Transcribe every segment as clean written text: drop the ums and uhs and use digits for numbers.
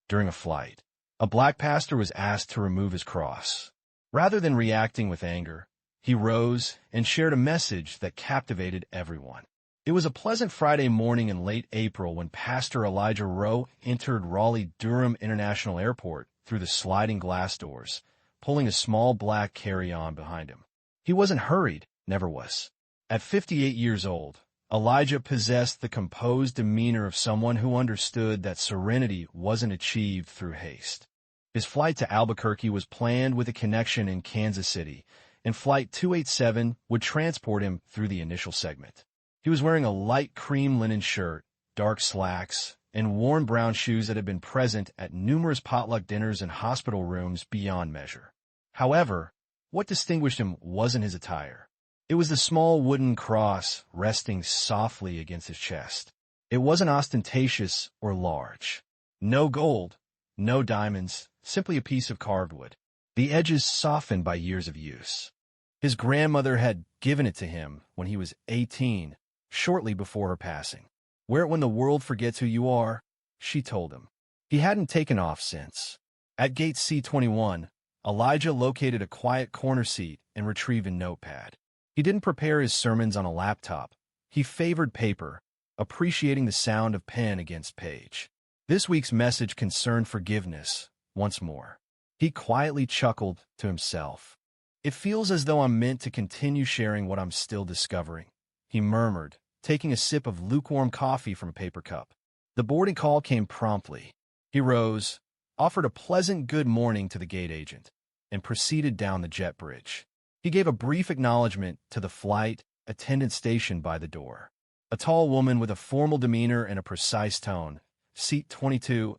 during a flight. A black pastor was asked to remove his cross. Rather than reacting with anger, he rose and shared a message that captivated everyone. It was a pleasant Friday morning in late April when Pastor Elijah Rowe entered Raleigh-Durham International Airport through the sliding glass doors, pulling a small black carry-on behind him. He wasn't hurried, never was. At 58 years old, Elijah possessed the composed demeanor of someone who understood that serenity wasn't achieved through haste. His flight to Albuquerque was planned with a connection in Kansas City, and Flight 287 would transport him through the initial segment. He was wearing a light cream linen shirt, dark slacks, and worn brown shoes that had been present at numerous potluck dinners and hospital rooms beyond measure. However, what distinguished him wasn't his attire. It was the small wooden cross resting softly against his chest. It wasn't ostentatious or large. No gold, no diamonds, simply a piece of carved wood. The edges softened by years of use. His grandmother had given it to him when he was 18, shortly before her passing. "Wear it when the world forgets who you are," she told him. He hadn't taken off since. At gate C-21, Elijah located a quiet corner seat and retrieved a notepad. He didn't prepare his sermons on a laptop. He favored paper, appreciating the sound of pen against page. This week's message concerned forgiveness, once more. He quietly chuckled to himself. "It feels as though I'm meant to continue sharing what I'm still discovering," he murmured, taking a sip of lukewarm coffee from a paper cup. The boarding call came promptly. He rose, offered a pleasant good morning to the gate agent, and proceeded down the jet bridge. He gave a brief acknowledgement to the flight attendant stationed by the door. A tall woman with a formal demeanor and a precise tone. "Seat 22,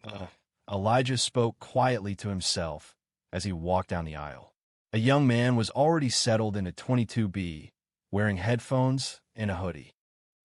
Elijah spoke quietly to himself as he walked down the aisle. A young man was already settled into 22B, wearing headphones and a hoodie.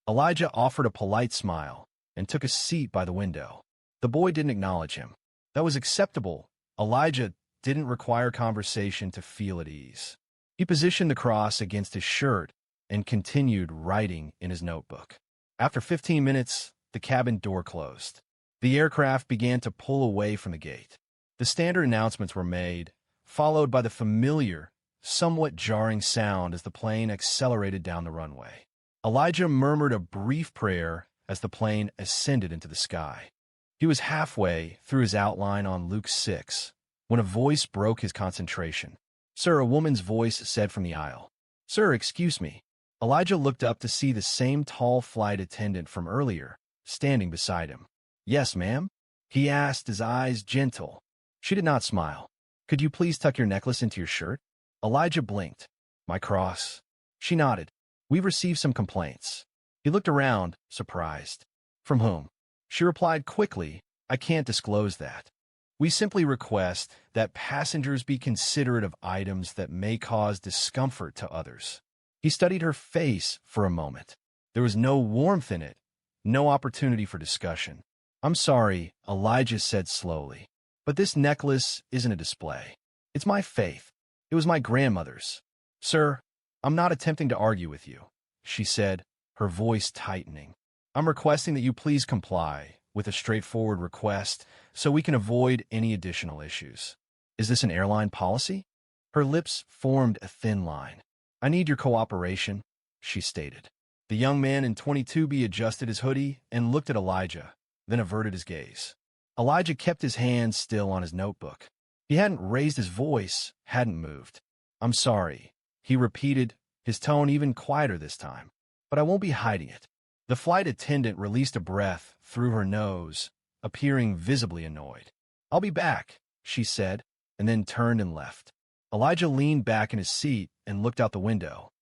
Elijah offered a polite smile and took a seat by the window. The boy didn't acknowledge him. That was acceptable. Elijah didn't require conversation to feel at ease. He positioned the cross against his shirt and continued writing in his notebook. After 15 minutes, the cabin door closed. The aircraft began to pull away from the gate. The standard announcements were made, followed by the familiar, somewhat jarring sound as the plane accelerated down the runway. Elijah murmured a brief prayer as the plane ascended into the sky. He was halfway through his outline on Luke 6 when a voice broke his concentration. "Sir," a woman's voice said from the aisle. "Sir, excuse me." Elijah looked up to see the same tall flight attendant from earlier, standing beside him. "Yes, ma'am?" he asked, his eyes gentle. She did not smile. "Could you please tuck your necklace into your shirt?" Elijah blinked. "My cross." She nodded. "We've received some complaints." He looked around, surprised. "From whom?" She replied quickly, "I can't disclose that. We simply request that passengers be considerate of items that may cause discomfort to others." He studied her face for a moment. There was no warmth in it, no opportunity for discussion. "I'm sorry," Elijah said slowly, "but this necklace isn't a display. It's my faith. It was my grandmother's." "Sir, I'm not attempting to argue with you," she said, her voice tightening. "I'm requesting that you please comply with a straightforward request so we can avoid any additional issues." "Is this an airline policy?" Her lips formed a thin line. "I need your cooperation," she stated. The young man in 22B adjusted his hoodie and looked at Elijah, then averted his gaze. Elijah kept his hands still on his notebook. He hadn't raised his voice, hadn't moved. "I'm sorry," he repeated, his tone even quieter this time. "But I won't be hiding it." The flight attendant released a breath through her nose, appearing visibly annoyed. "I'll be back," she said, and then turned and left. Elijah leaned back in his seat and looked out the window.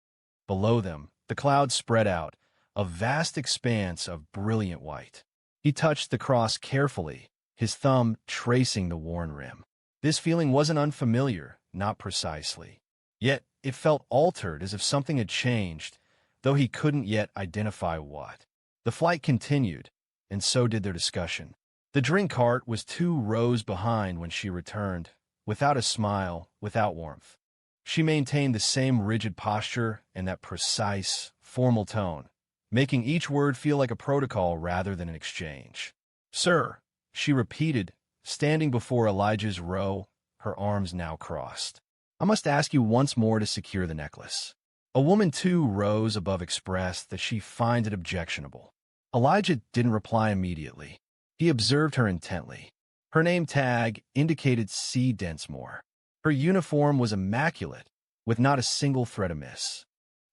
Below them, the clouds spread out, a vast expanse of brilliant white. He touched the cross carefully, his thumb tracing the worn rim. This feeling wasn't unfamiliar, not precisely. Yet it felt altered, as if something had changed, though he couldn't yet identify what. The flight continued, and so did their discussion. The drink cart was 2 rows behind when she returned, without a smile, without warmth. She maintained the same rigid posture and that precise, formal tone, making each word feel like a protocol rather than an exchange. "Sir," she repeated, standing before Elijah's row, her arms now crossed. "I must ask you once more to secure the necklace." A woman, 2 rows above, expressed that she finds it objectionable. Elijah didn't reply immediately. He observed her intently. Her name tag indicated C. Densmore. Her uniform was immaculate, with not a single thread amiss.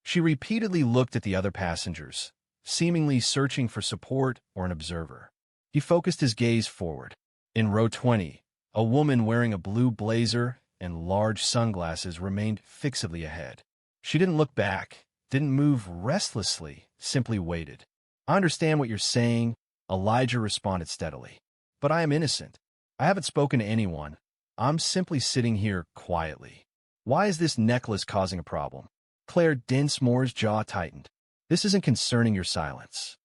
She repeatedly looked at the other passengers, seemingly searching for support or an observer. He focused his gaze forward. In row 20, a woman wearing a blue blazer and large sunglasses remained fixedly ahead. She didn't look back, didn't move restlessly, simply waited. "I understand what you're saying," Elijah responded steadily. "But I am innocent. I haven't spoken to anyone. I'm simply sitting here quietly. Why is this necklace causing a problem?" Claire Densmore's jaw tightened. "This isn't concerning your silence.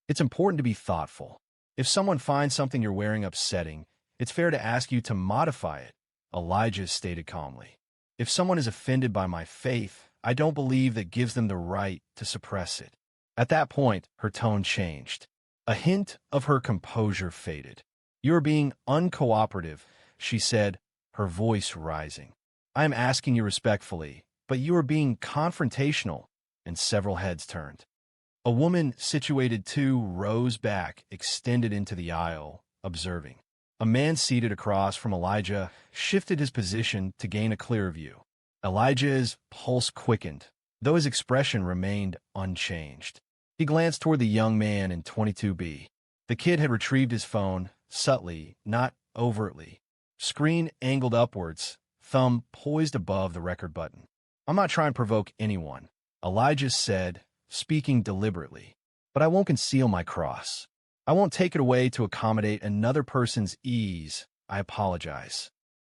It's important to be thoughtful. If someone finds something you're wearing upsetting, it's fair to ask you to modify it," Elijah stated calmly. "If someone is offended by my faith, I don't believe that gives them the right to suppress it." At that point, her tone changed. A hint of her composure faded. "You're being uncooperative," she said, her voice rising. "I am asking you respectfully, but you are being confrontational," and several heads turned. A woman situated 2 rows back extended into the aisle, observing. A man seated across from Elijah shifted his position to gain a clearer view. Elijah's pulse quickened, though his expression remained unchanged. He glanced toward the young man in 22B. The kid had retrieved his phone, subtly, not overtly. Screen angled upwards, thumb poised above the record button. "I'm not trying to provoke anyone," Elijah said, speaking deliberately. "But I won't conceal my cross. I won't take it away to accommodate another person's ease. I apologize."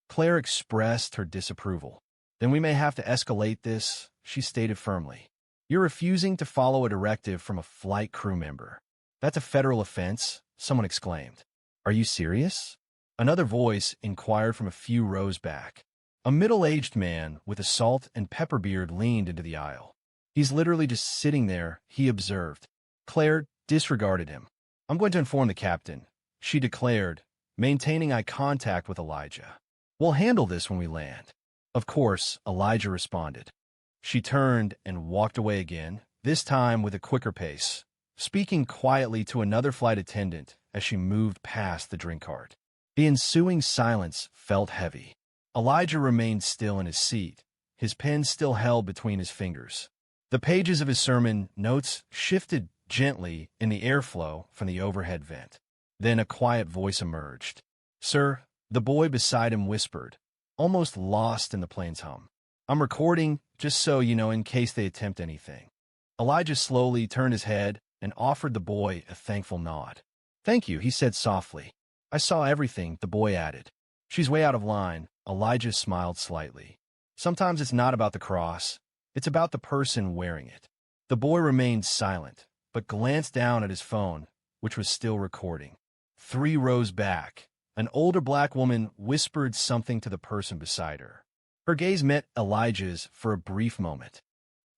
Claire expressed her disapproval. "Then we may have to escalate this," she stated firmly. "You're refusing to follow a directive from a flight crew member. That's a federal offense," someone exclaimed. "Are you serious?" Another voice inquired from a few rows back. A middle-aged man with a salt and pepper beard leaned into the aisle. "He's literally just sitting there," he observed. Claire disregarded him. "I'm going to inform the captain," she declared, maintaining eye contact with Elijah. "We'll handle this when we land." "Of course," Elijah responded. She turned and walked away again, this time with a quicker pace, speaking quietly to another flight attendant as she moved past the drink cart. The ensuing silence felt heavy. Elijah remained still in his seat, his pen still held between his fingers. The pages of his sermon notes shifted gently in the airflow from the overhead vent. Then a quiet voice emerged. "Sir," the boy beside him whispered, almost lost in the plane's hum. "I'm recording, just so you know, in case they attempt anything." Elijah slowly turned his head and offered the boy a thankful nod. "Thank you," he said softly. "I saw everything," the boy added. "She's way out of line," Elijah smiled slightly. "Sometimes it's not about the cross. It's about the person wearing it." The boy remained silent, but glanced down at his phone, which was still recording. 3 rows back, an older black woman whispered something to the person beside her. Her gaze met Elijah's for a brief moment.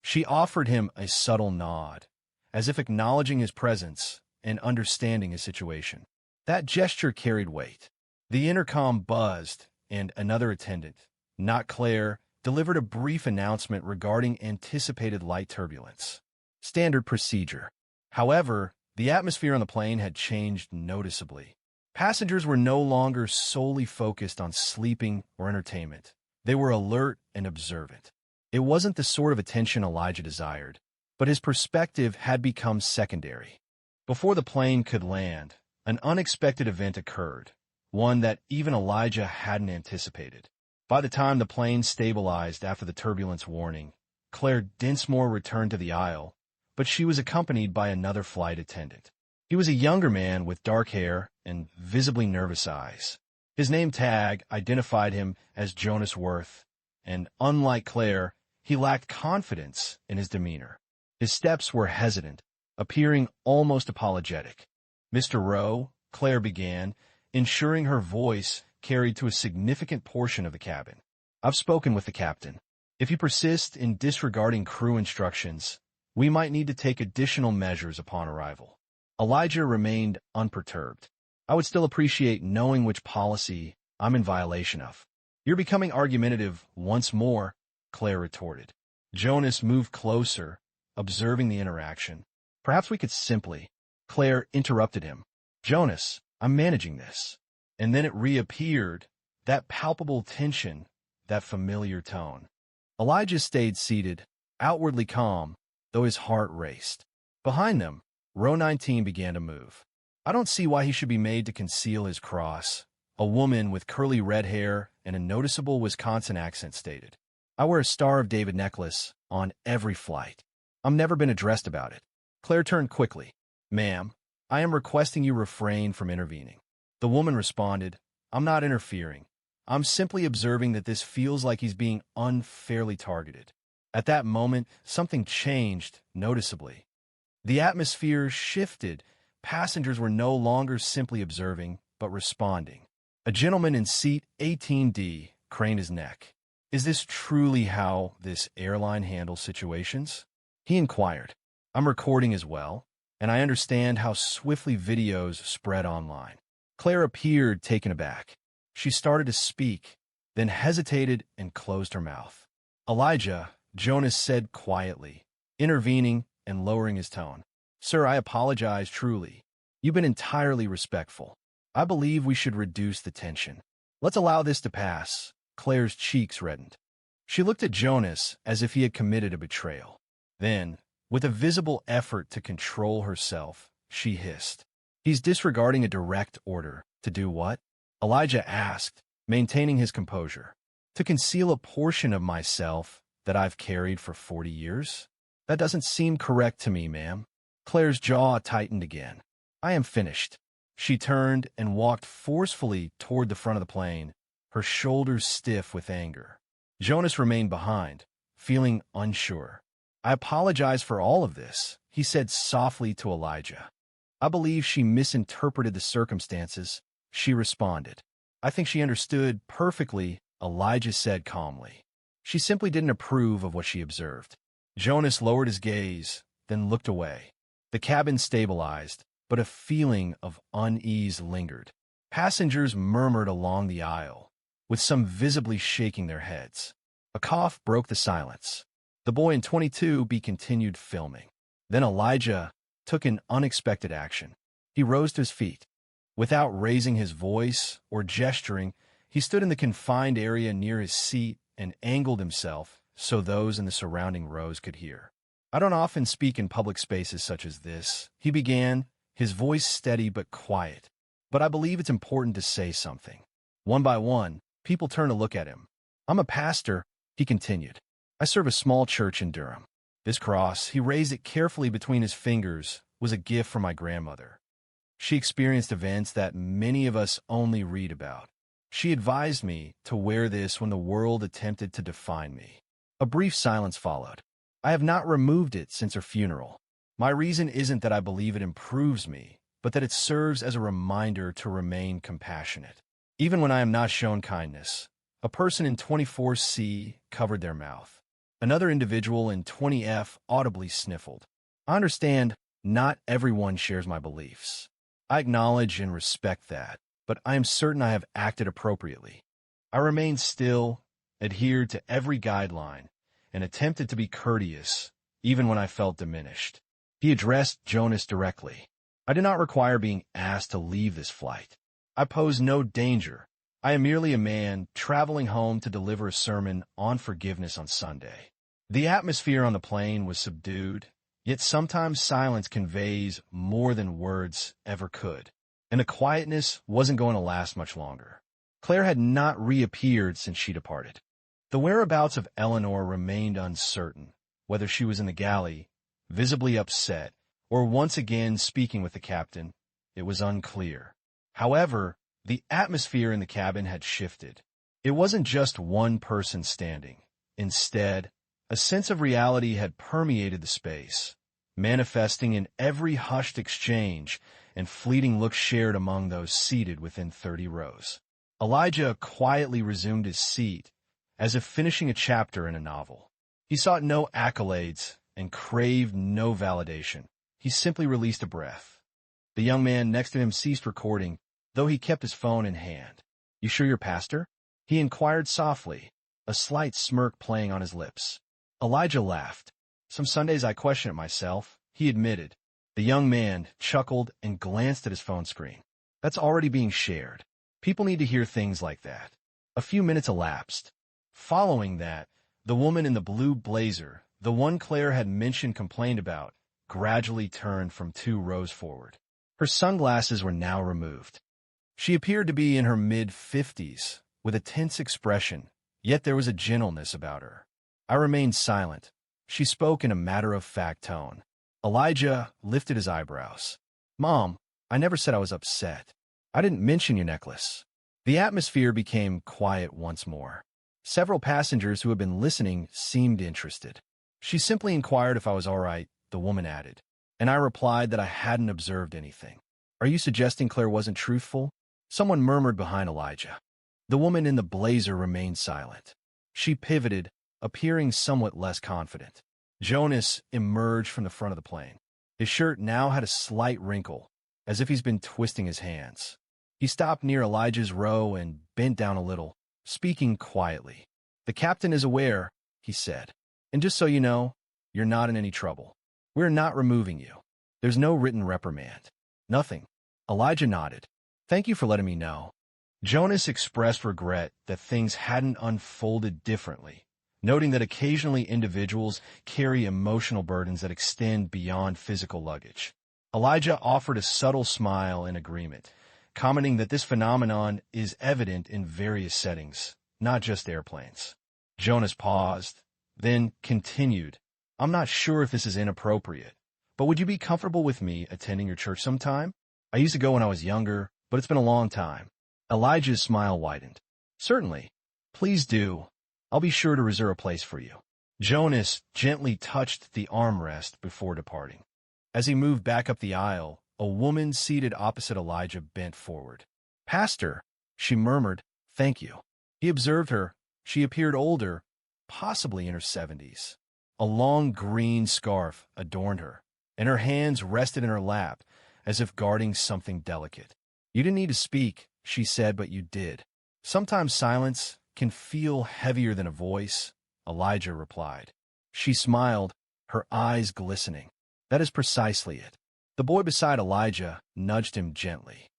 She offered him a subtle nod, as if acknowledging his presence and understanding his situation. That gesture carried weight. The intercom buzzed, and another attendant, not Claire, delivered a brief announcement regarding anticipated light turbulence. Standard procedure. However, the atmosphere on the plane had changed noticeably. Passengers were no longer solely focused on sleeping or entertainment. They were alert and observant. It wasn't the sort of attention Elijah desired, but his perspective had become secondary. Before the plane could land, an unexpected event occurred, one that even Elijah hadn't anticipated. By the time the plane stabilized after the turbulence warning, Claire Densmore returned to the aisle, but she was accompanied by another flight attendant. He was a younger man with dark hair and visibly nervous eyes. His name tag identified him as Jonas Worth, and unlike Claire, he lacked confidence in his demeanor. His steps were hesitant, appearing almost apologetic. "Mr. Rowe," Claire began, ensuring her voice carried to a significant portion of the cabin. "I've spoken with the captain. If you persist in disregarding crew instructions, we might need to take additional measures upon arrival." Elijah remained unperturbed. I would still appreciate knowing which policy I'm in violation of. You're becoming argumentative once more, Claire retorted. Jonas moved closer, observing the interaction. Perhaps we could simply... Claire interrupted him. Jonas, I'm managing this. And then it reappeared, that palpable tension, that familiar tone. Elijah stayed seated, outwardly calm, though his heart raced. Behind them, row 19 began to move. I don't see why he should be made to conceal his cross, a woman with curly red hair and a noticeable Wisconsin accent stated. I wear a Star of David necklace on every flight. I've never been addressed about it. Claire turned quickly. Ma'am, I am requesting you refrain from intervening. The woman responded, I'm not interfering. I'm simply observing that this feels like he's being unfairly targeted. At that moment, something changed noticeably. The atmosphere shifted. Passengers were no longer simply observing, but responding. A gentleman in seat 18D craned his neck. Is this truly how this airline handles situations? He inquired. I'm recording as well, and I understand how swiftly videos spread online. Claire appeared taken aback. She started to speak, then hesitated and closed her mouth. Elijah, Jonas said quietly, intervening and lowering his tone. Sir, I apologize truly. You've been entirely respectful. I believe we should reduce the tension. Let's allow this to pass. Claire's cheeks reddened. She looked at Jonas as if he had committed a betrayal. Then, with a visible effort to control herself, she hissed. He's disregarding a direct order. To do what? Elijah asked, maintaining his composure. To conceal a portion of myself that I've carried for 40 years? That doesn't seem correct to me, ma'am. Claire's jaw tightened again. I am finished. She turned and walked forcefully toward the front of the plane, her shoulders stiff with anger. Jonas remained behind, feeling unsure. I apologize for all of this, he said softly to Elijah. I believe she misinterpreted the circumstances, she responded. I think she understood perfectly, Elijah said calmly. She simply didn't approve of what she observed. Jonas lowered his gaze, then looked away. The cabin stabilized, but a feeling of unease lingered. Passengers murmured along the aisle, with some visibly shaking their heads. A cough broke the silence. The boy in 22B continued filming. Then Elijah took an unexpected action. He rose to his feet. Without raising his voice or gesturing, he stood in the confined area near his seat and angled himself so those in the surrounding rows could hear. I don't often speak in public spaces such as this, he began, his voice steady but quiet. But I believe it's important to say something. One by one, people turned to look at him. I'm a pastor, he continued. I serve a small church in Durham. This cross, he raised it carefully between his fingers, was a gift from my grandmother. She experienced events that many of us only read about. She advised me to wear this when the world attempted to define me. A brief silence followed. I have not removed it since her funeral. My reason isn't that I believe it improves me, but that it serves as a reminder to remain compassionate. Even when I am not shown kindness, a person in 24C covered their mouth. Another individual in 20F audibly sniffled. I understand not everyone shares my beliefs. I acknowledge and respect that, but I am certain I have acted appropriately. I remained still, adhered to every guideline, and attempted to be courteous, even when I felt diminished. He addressed Jonas directly. I do not require being asked to leave this flight. I pose no danger. I am merely a man traveling home to deliver a sermon on forgiveness on Sunday. The atmosphere on the plane was subdued, yet sometimes silence conveys more than words ever could, and the quietness wasn't going to last much longer. Claire had not reappeared since she departed. The whereabouts of Eleanor remained uncertain, whether she was in the galley, visibly upset, or once again speaking with the captain. It was unclear. However, the atmosphere in the cabin had shifted. It wasn't just one person standing. Instead, a sense of reality had permeated the space, manifesting in every hushed exchange and fleeting look shared among those seated within 30 rows. Elijah quietly resumed his seat, as if finishing a chapter in a novel. He sought no accolades and craved no validation. He simply released a breath. The young man next to him ceased recording, though he kept his phone in hand. "You sure you're pastor?" he inquired softly, a slight smirk playing on his lips. Elijah laughed. "Some Sundays I question it myself," he admitted. The young man chuckled and glanced at his phone screen. "That's already being shared. People need to hear things like that." A few minutes elapsed. Following that, the woman in the blue blazer, the one Claire had mentioned complained about, gradually turned from 2 rows forward. Her sunglasses were now removed. She appeared to be in her mid-50s, with a tense expression, yet there was a gentleness about her. I remained silent. She spoke in a matter-of-fact tone. Elijah lifted his eyebrows. "Mom, I never said I was upset. I didn't mention your necklace." The atmosphere became quiet once more. Several passengers who had been listening seemed interested. "She simply inquired if I was all right," the woman added, and I replied that I hadn't observed anything. "Are you suggesting Claire wasn't truthful?" Someone murmured behind Elijah. The woman in the blazer remained silent. She pivoted, appearing somewhat less confident. Jonas emerged from the front of the plane. His shirt now had a slight wrinkle, as if he's been twisting his hands. He stopped near Elijah's row and bent down a little, speaking quietly. "The captain is aware," he said. "And just so you know, you're not in any trouble. We're not removing you. There's no written reprimand." "Nothing." Elijah nodded. "Thank you for letting me know." Jonas expressed regret that things hadn't unfolded differently, noting that occasionally individuals carry emotional burdens that extend beyond physical luggage. Elijah offered a subtle smile in agreement, commenting that this phenomenon is evident in various settings, not just airplanes. Jonas paused, then continued, "I'm not sure if this is inappropriate, but would you be comfortable with me attending your church sometime? I used to go when I was younger, but it's been a long time." Elijah's smile widened. "Certainly. Please do. I'll be sure to reserve a place for you." Jonas gently touched the armrest before departing. As he moved back up the aisle, a woman seated opposite Elijah bent forward. "Pastor," she murmured, "thank you." He observed her. She appeared older, possibly in her 70s. A long green scarf adorned her, and her hands rested in her lap, as if guarding something delicate. "You didn't need to speak," she said, "but you did." "Sometimes silence can feel heavier than a voice," Elijah replied. She smiled, her eyes glistening. "That is precisely it." The boy beside Elijah nudged him gently.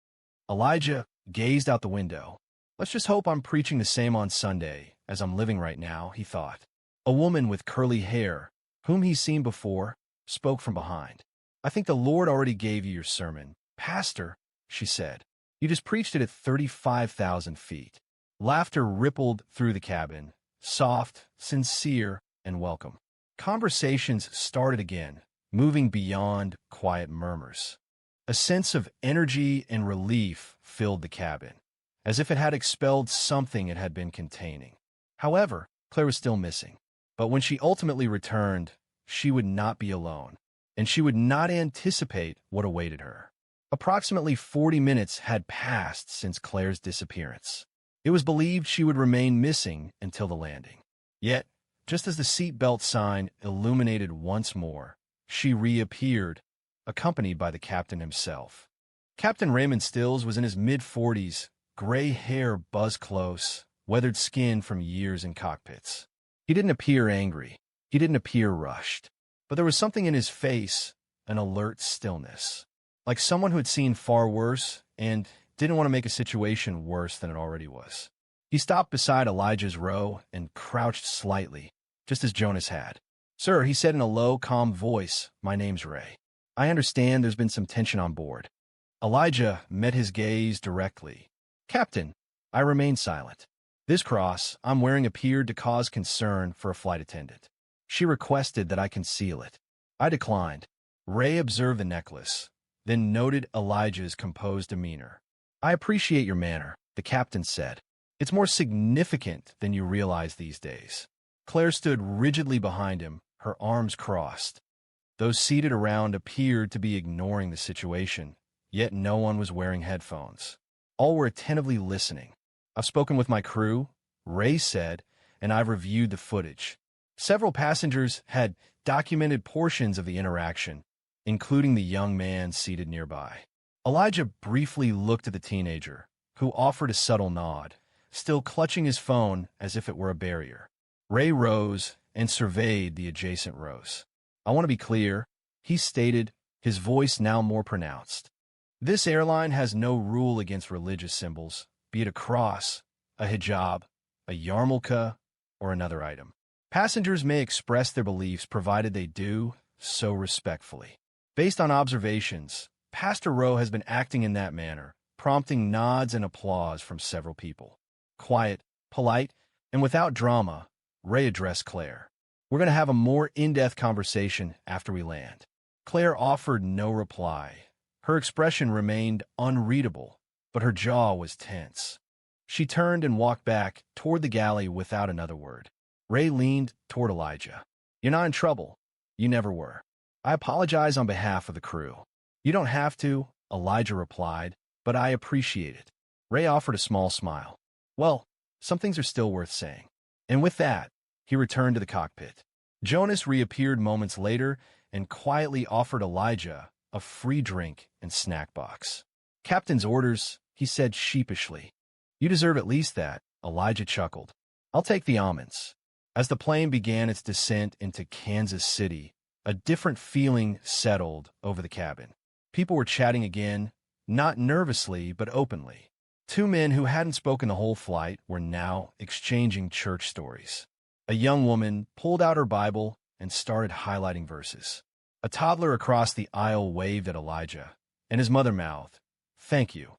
Elijah gazed out the window. "Let's just hope I'm preaching the same on Sunday as I'm living right now," he thought. A woman with curly hair, whom he's seen before, spoke from behind. "I think the Lord already gave you your sermon, Pastor," she said. "You just preached it at 35,000 feet. Laughter rippled through the cabin, soft, sincere, and welcome. Conversations started again, moving beyond quiet murmurs. A sense of energy and relief filled the cabin, as if it had expelled something it had been containing. However, Claire was still missing. But when she ultimately returned, she would not be alone, and she would not anticipate what awaited her. Approximately 40 minutes had passed since Claire's disappearance. It was believed she would remain missing until the landing. Yet, just as the seatbelt sign illuminated once more, she reappeared, accompanied by the captain himself. Captain Raymond Stills was in his mid-40s, gray hair buzzed close, weathered skin from years in cockpits. He didn't appear angry. He didn't appear rushed. But there was something in his face, an alert stillness, like someone who had seen far worse and didn't want to make a situation worse than it already was. He stopped beside Elijah's row and crouched slightly, just as Jonas had. "Sir," he said in a low, calm voice, "my name's Ray. I understand there's been some tension on board." Elijah met his gaze directly. "Captain," I remained silent. "This cross I'm wearing appeared to cause concern for a flight attendant. She requested that I conceal it. I declined." Ray observed the necklace, then noted Elijah's composed demeanor. "I appreciate your manner," the captain said. "It's more significant than you realize these days." Claire stood rigidly behind him, her arms crossed. Those seated around appeared to be ignoring the situation, yet no one was wearing headphones. All were attentively listening. "I've spoken with my crew," Ray said, "and I've reviewed the footage. Several passengers had documented portions of the interaction, including the young man seated nearby. Elijah briefly looked at the teenager, who offered a subtle nod, still clutching his phone as if it were a barrier. Ray rose and surveyed the adjacent rows. "I want to be clear," he stated, his voice now more pronounced. "This airline has no rule against religious symbols, be it a cross, a hijab, a yarmulke, or another item. Passengers may express their beliefs provided they do so respectfully. Based on observations, Pastor Rowe has been acting in that manner, prompting nods and applause from several people." Quiet, polite, and without drama, Ray addressed Claire. "We're going to have a more in-depth conversation after we land." Claire offered no reply. Her expression remained unreadable, but her jaw was tense. She turned and walked back toward the galley without another word. Ray leaned toward Elijah. "You're not in trouble. You never were. I apologize on behalf of the crew." "You don't have to," Elijah replied, "but I appreciate it." Ray offered a small smile. "Well, some things are still worth saying." And with that, he returned to the cockpit. Jonas reappeared moments later and quietly offered Elijah a free drink and snack box. "Captain's orders," he said sheepishly. "You deserve at least that," Elijah chuckled. "I'll take the almonds." As the plane began its descent into Kansas City, a different feeling settled over the cabin. People were chatting again, not nervously but openly. Two men who hadn't spoken the whole flight were now exchanging church stories. A young woman pulled out her Bible and started highlighting verses. A toddler across the aisle waved at Elijah, and his mother mouthed, "Thank you."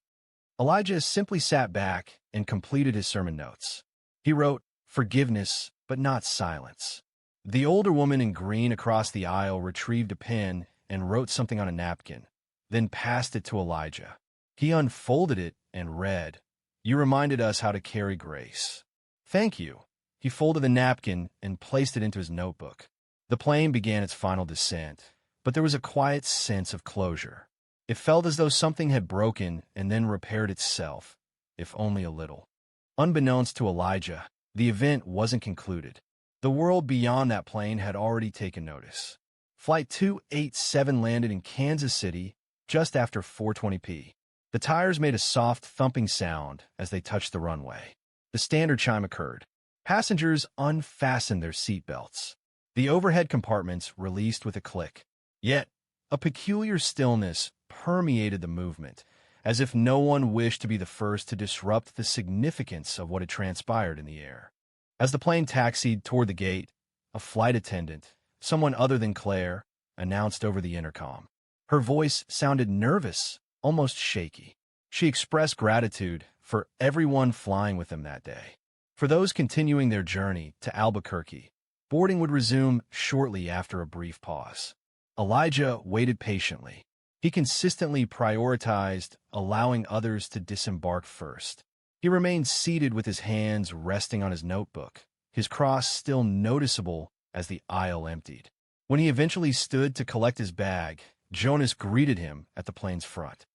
Elijah simply sat back and completed his sermon notes. He wrote, "Forgiveness, but not silence." The older woman in green across the aisle retrieved a pen and wrote something on a napkin, then passed it to Elijah. He unfolded it and read, "You reminded us how to carry grace." "Thank you." He folded the napkin and placed it into his notebook. The plane began its final descent, but there was a quiet sense of closure. It felt as though something had broken and then repaired itself, if only a little. Unbeknownst to Elijah, the event wasn't concluded. The world beyond that plane had already taken notice. Flight 287 landed in Kansas City just after 4:20 p.m. The tires made a soft thumping sound as they touched the runway. The standard chime occurred. Passengers unfastened their seatbelts. The overhead compartments released with a click. Yet, a peculiar stillness permeated the movement, as if no one wished to be the first to disrupt the significance of what had transpired in the air. As the plane taxied toward the gate, a flight attendant, someone other than Claire, announced over the intercom. Her voice sounded nervous, almost shaky. She expressed gratitude for everyone flying with them that day. For those continuing their journey to Albuquerque, boarding would resume shortly after a brief pause. Elijah waited patiently. He consistently prioritized allowing others to disembark first. He remained seated with his hands resting on his notebook, his cross still noticeable as the aisle emptied. When he eventually stood to collect his bag, Jonas greeted him at the plane's front.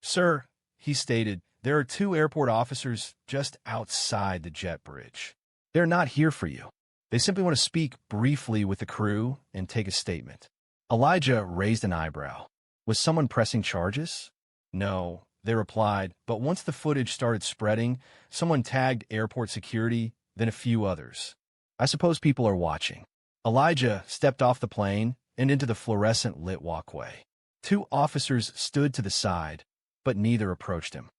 "Sir," he stated, "there are 2 airport officers just outside the jet bridge. They're not here for you. They simply want to speak briefly with the crew and take a statement." Elijah raised an eyebrow. Was someone pressing charges? "No," they replied, but once the footage started spreading, someone tagged airport security, then a few others. "I suppose people are watching." Elijah stepped off the plane and into the fluorescent-lit walkway. 2 officers stood to the side, but neither approached him.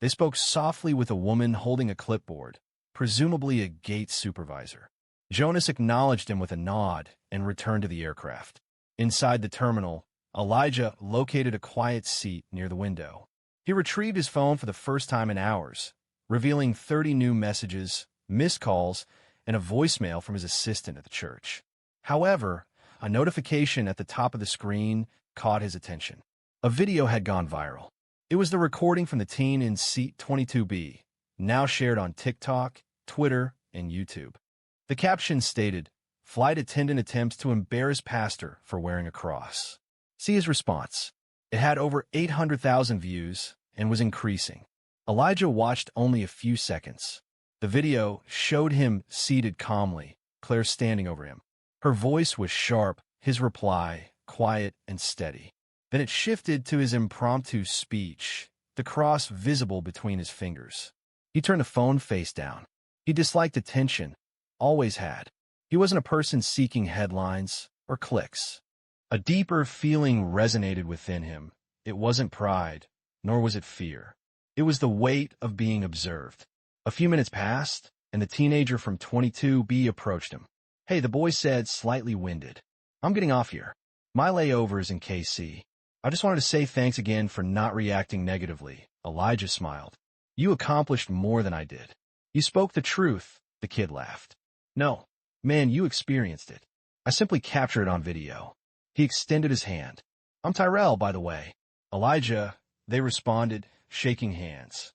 They spoke softly with a woman holding a clipboard, presumably a gate supervisor. Jonas acknowledged him with a nod and returned to the aircraft. Inside the terminal, Elijah located a quiet seat near the window. He retrieved his phone for the first time in hours, revealing 30 new messages, missed calls, and a voicemail from his assistant at the church. However, a notification at the top of the screen caught his attention. A video had gone viral. It was the recording from the teen in seat 22B, now shared on TikTok, Twitter, and YouTube. The caption stated, "Flight attendant attempts to embarrass pastor for wearing a cross." See his response. It had over 800,000 views and was increasing. Elijah watched only a few seconds. The video showed him seated calmly, Claire standing over him. Her voice was sharp, his reply quiet and steady. Then it shifted to his impromptu speech, the cross visible between his fingers. He turned the phone face down. He disliked attention, always had. He wasn't a person seeking headlines or clicks. A deeper feeling resonated within him. It wasn't pride, nor was it fear. It was the weight of being observed. A few minutes passed, and the teenager from 22B approached him. "Hey," the boy said, slightly winded. "I'm getting off here. My layover is in KC. I just wanted to say thanks again for not reacting negatively." Elijah smiled. "You accomplished more than I did." "You spoke the truth," the kid laughed. "No, man, you experienced it. I simply captured it on video." He extended his hand. "I'm Tyrell, by the way." "Elijah," they responded, shaking hands.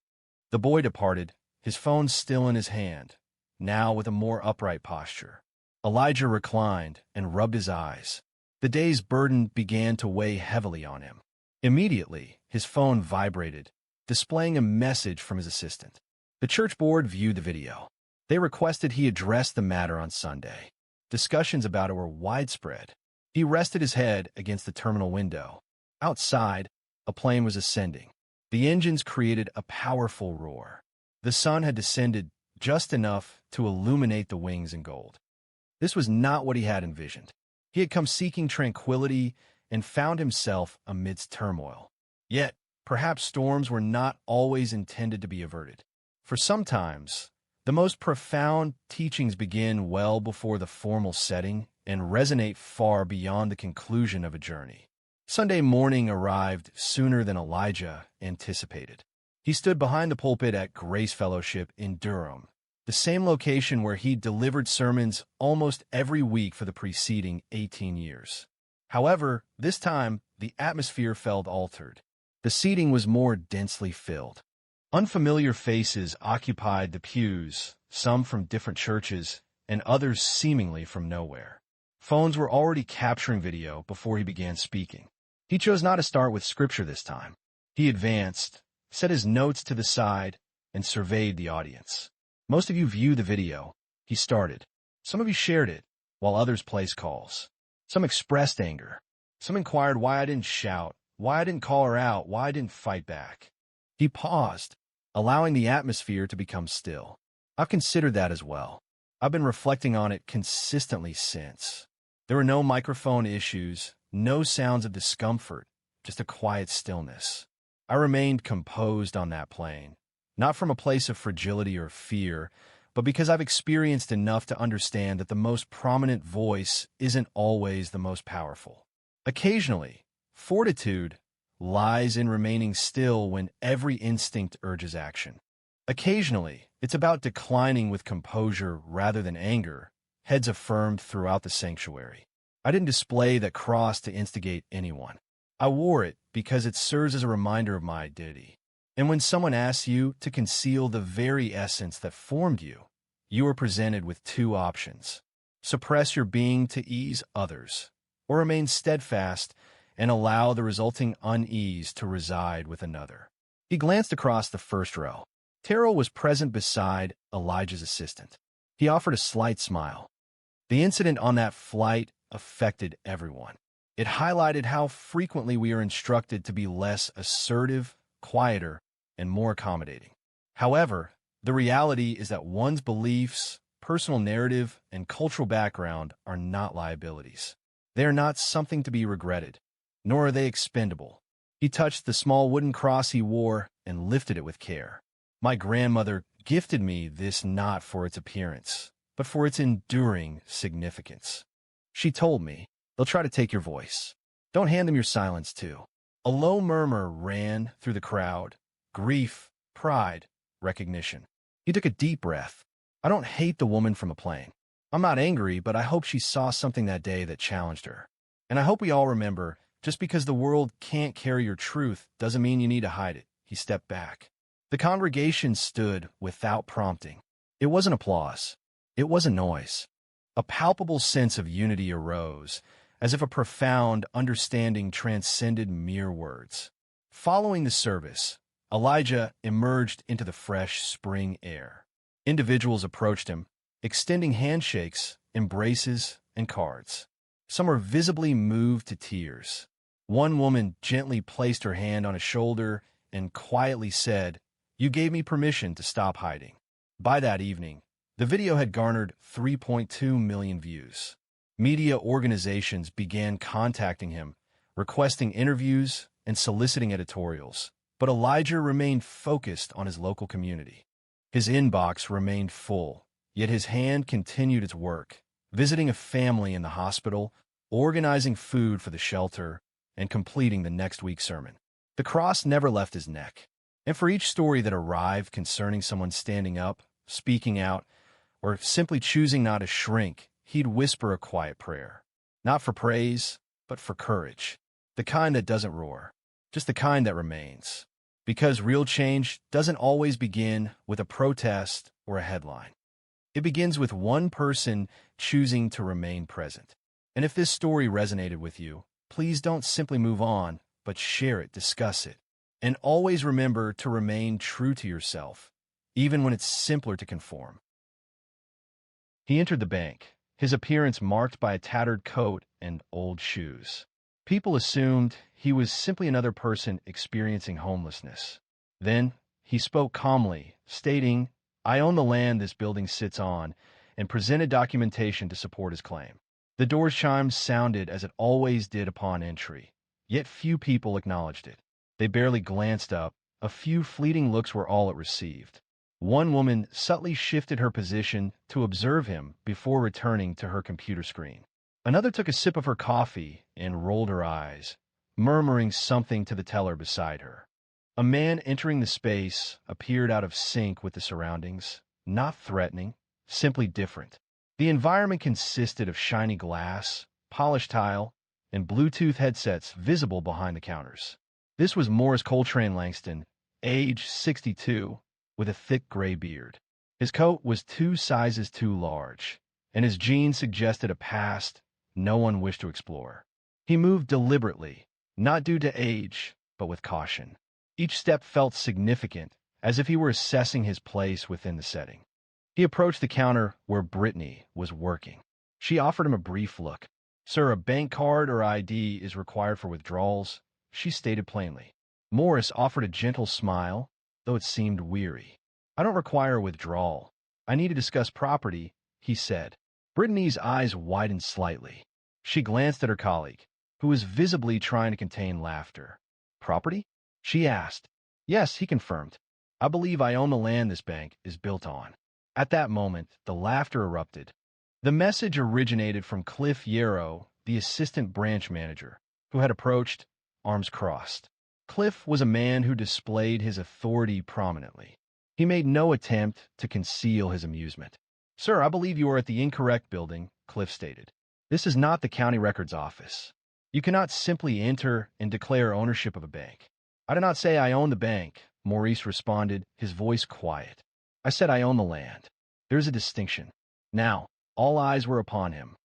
The boy departed, his phone still in his hand, now with a more upright posture. Elijah reclined and rubbed his eyes. The day's burden began to weigh heavily on him. Immediately, his phone vibrated, displaying a message from his assistant. The church board viewed the video. They requested he address the matter on Sunday. Discussions about it were widespread. He rested his head against the terminal window. Outside, a plane was ascending. The engines created a powerful roar. The sun had descended just enough to illuminate the wings in gold. This was not what he had envisioned. He had come seeking tranquility and found himself amidst turmoil. Yet, perhaps storms were not always intended to be averted. For sometimes, the most profound teachings begin well before the formal setting and resonate far beyond the conclusion of a journey. Sunday morning arrived sooner than Elijah anticipated. He stood behind the pulpit at Grace Fellowship in Durham, the same location where he'd delivered sermons almost every week for the preceding 18 years. However, this time, the atmosphere felt altered. The seating was more densely filled. Unfamiliar faces occupied the pews, some from different churches, and others seemingly from nowhere. Phones were already capturing video before he began speaking. He chose not to start with scripture this time. He advanced, set his notes to the side, and surveyed the audience. "Most of you viewed the video," he started. "Some of you shared it, while others placed calls. Some expressed anger. Some inquired why I didn't shout, why I didn't call her out, why I didn't fight back." He paused, allowing the atmosphere to become still. "I've considered that as well. I've been reflecting on it consistently since." There were no microphone issues, no sounds of discomfort, just a quiet stillness. I remained composed on that plane, not from a place of fragility or fear, but because I've experienced enough to understand that the most prominent voice isn't always the most powerful. Occasionally, fortitude lies in remaining still when every instinct urges action. Occasionally, it's about declining with composure rather than anger, heads affirmed throughout the sanctuary. I didn't display that cross to instigate anyone. I wore it because it serves as a reminder of my identity. And when someone asks you to conceal the very essence that formed you, you are presented with two options: suppress your being to ease others, or remain steadfast and allow the resulting unease to reside with another. He glanced across the first row. Terrell was present beside Elijah's assistant. He offered a slight smile. The incident on that flight affected everyone. It highlighted how frequently we are instructed to be less assertive, quieter, and more accommodating. However, the reality is that one's beliefs, personal narrative, and cultural background are not liabilities. They are not something to be regretted, nor are they expendable. He touched the small wooden cross he wore and lifted it with care. "My grandmother gifted me this not for its appearance, but for its enduring significance. She told me, they'll try to take your voice. Don't hand them your silence, too." A low murmur ran through the crowd. Grief, pride, recognition. He took a deep breath. "I don't hate the woman from a plane. I'm not angry, but I hope she saw something that day that challenged her. And I hope we all remember, just because the world can't carry your truth doesn't mean you need to hide it." He stepped back. The congregation stood without prompting. It wasn't applause. It wasn't noise. A palpable sense of unity arose, as if a profound understanding transcended mere words. Following the service, Elijah emerged into the fresh spring air. Individuals approached him, extending handshakes, embraces, and cards. Some were visibly moved to tears. One woman gently placed her hand on his shoulder and quietly said, "You gave me permission to stop hiding." By that evening, the video had garnered 3.2 million views. Media organizations began contacting him, requesting interviews and soliciting editorials. But Elijah remained focused on his local community. His inbox remained full, yet his hand continued its work, visiting a family in the hospital, organizing food for the shelter, and completing the next week's sermon. The cross never left his neck, and for each story that arrived concerning someone standing up, speaking out, or simply choosing not to shrink, he'd whisper a quiet prayer. Not for praise, but for courage. The kind that doesn't roar, just the kind that remains. Because real change doesn't always begin with a protest or a headline. It begins with one person choosing to remain present. And if this story resonated with you, please don't simply move on, but share it, discuss it. And always remember to remain true to yourself, even when it's simpler to conform. He entered the bank, his appearance marked by a tattered coat and old shoes. People assumed he was simply another person experiencing homelessness. Then he spoke calmly, stating, "I own the land this building sits on," and presented documentation to support his claim. The door chimes sounded as it always did upon entry, yet few people acknowledged it. They barely glanced up. A few fleeting looks were all it received. One woman subtly shifted her position to observe him before returning to her computer screen. Another took a sip of her coffee and rolled her eyes, murmuring something to the teller beside her. A man entering the space appeared out of sync with the surroundings, not threatening, simply different. The environment consisted of shiny glass, polished tile, and Bluetooth headsets visible behind the counters. This was Morris Coltrane Langston, age 62, with a thick gray beard. His coat was 2 sizes too large, and his jeans suggested a past no one wished to explore. He moved deliberately, not due to age, but with caution. Each step felt significant, as if he were assessing his place within the setting. He approached the counter where Brittany was working. She offered him a brief look. "Sir, a bank card or ID is required for withdrawals," she stated plainly. Morris offered a gentle smile, though it seemed weary. "I don't require a withdrawal. I need to discuss property," he said. Brittany's eyes widened slightly. She glanced at her colleague, who was visibly trying to contain laughter. "Property?" she asked. "Yes," he confirmed. "I believe I own the land this bank is built on." At that moment, the laughter erupted. The message originated from Cliff Yarrow, the assistant branch manager, who had approached, arms crossed. Cliff was a man who displayed his authority prominently. He made no attempt to conceal his amusement. "Sir, I believe you are at the incorrect building," Cliff stated. "This is not the county records office. You cannot simply enter and declare ownership of a bank." "I did not say I own the bank," Maurice responded, his voice quiet. "I said I own the land. There's a distinction." Now, all eyes were upon him.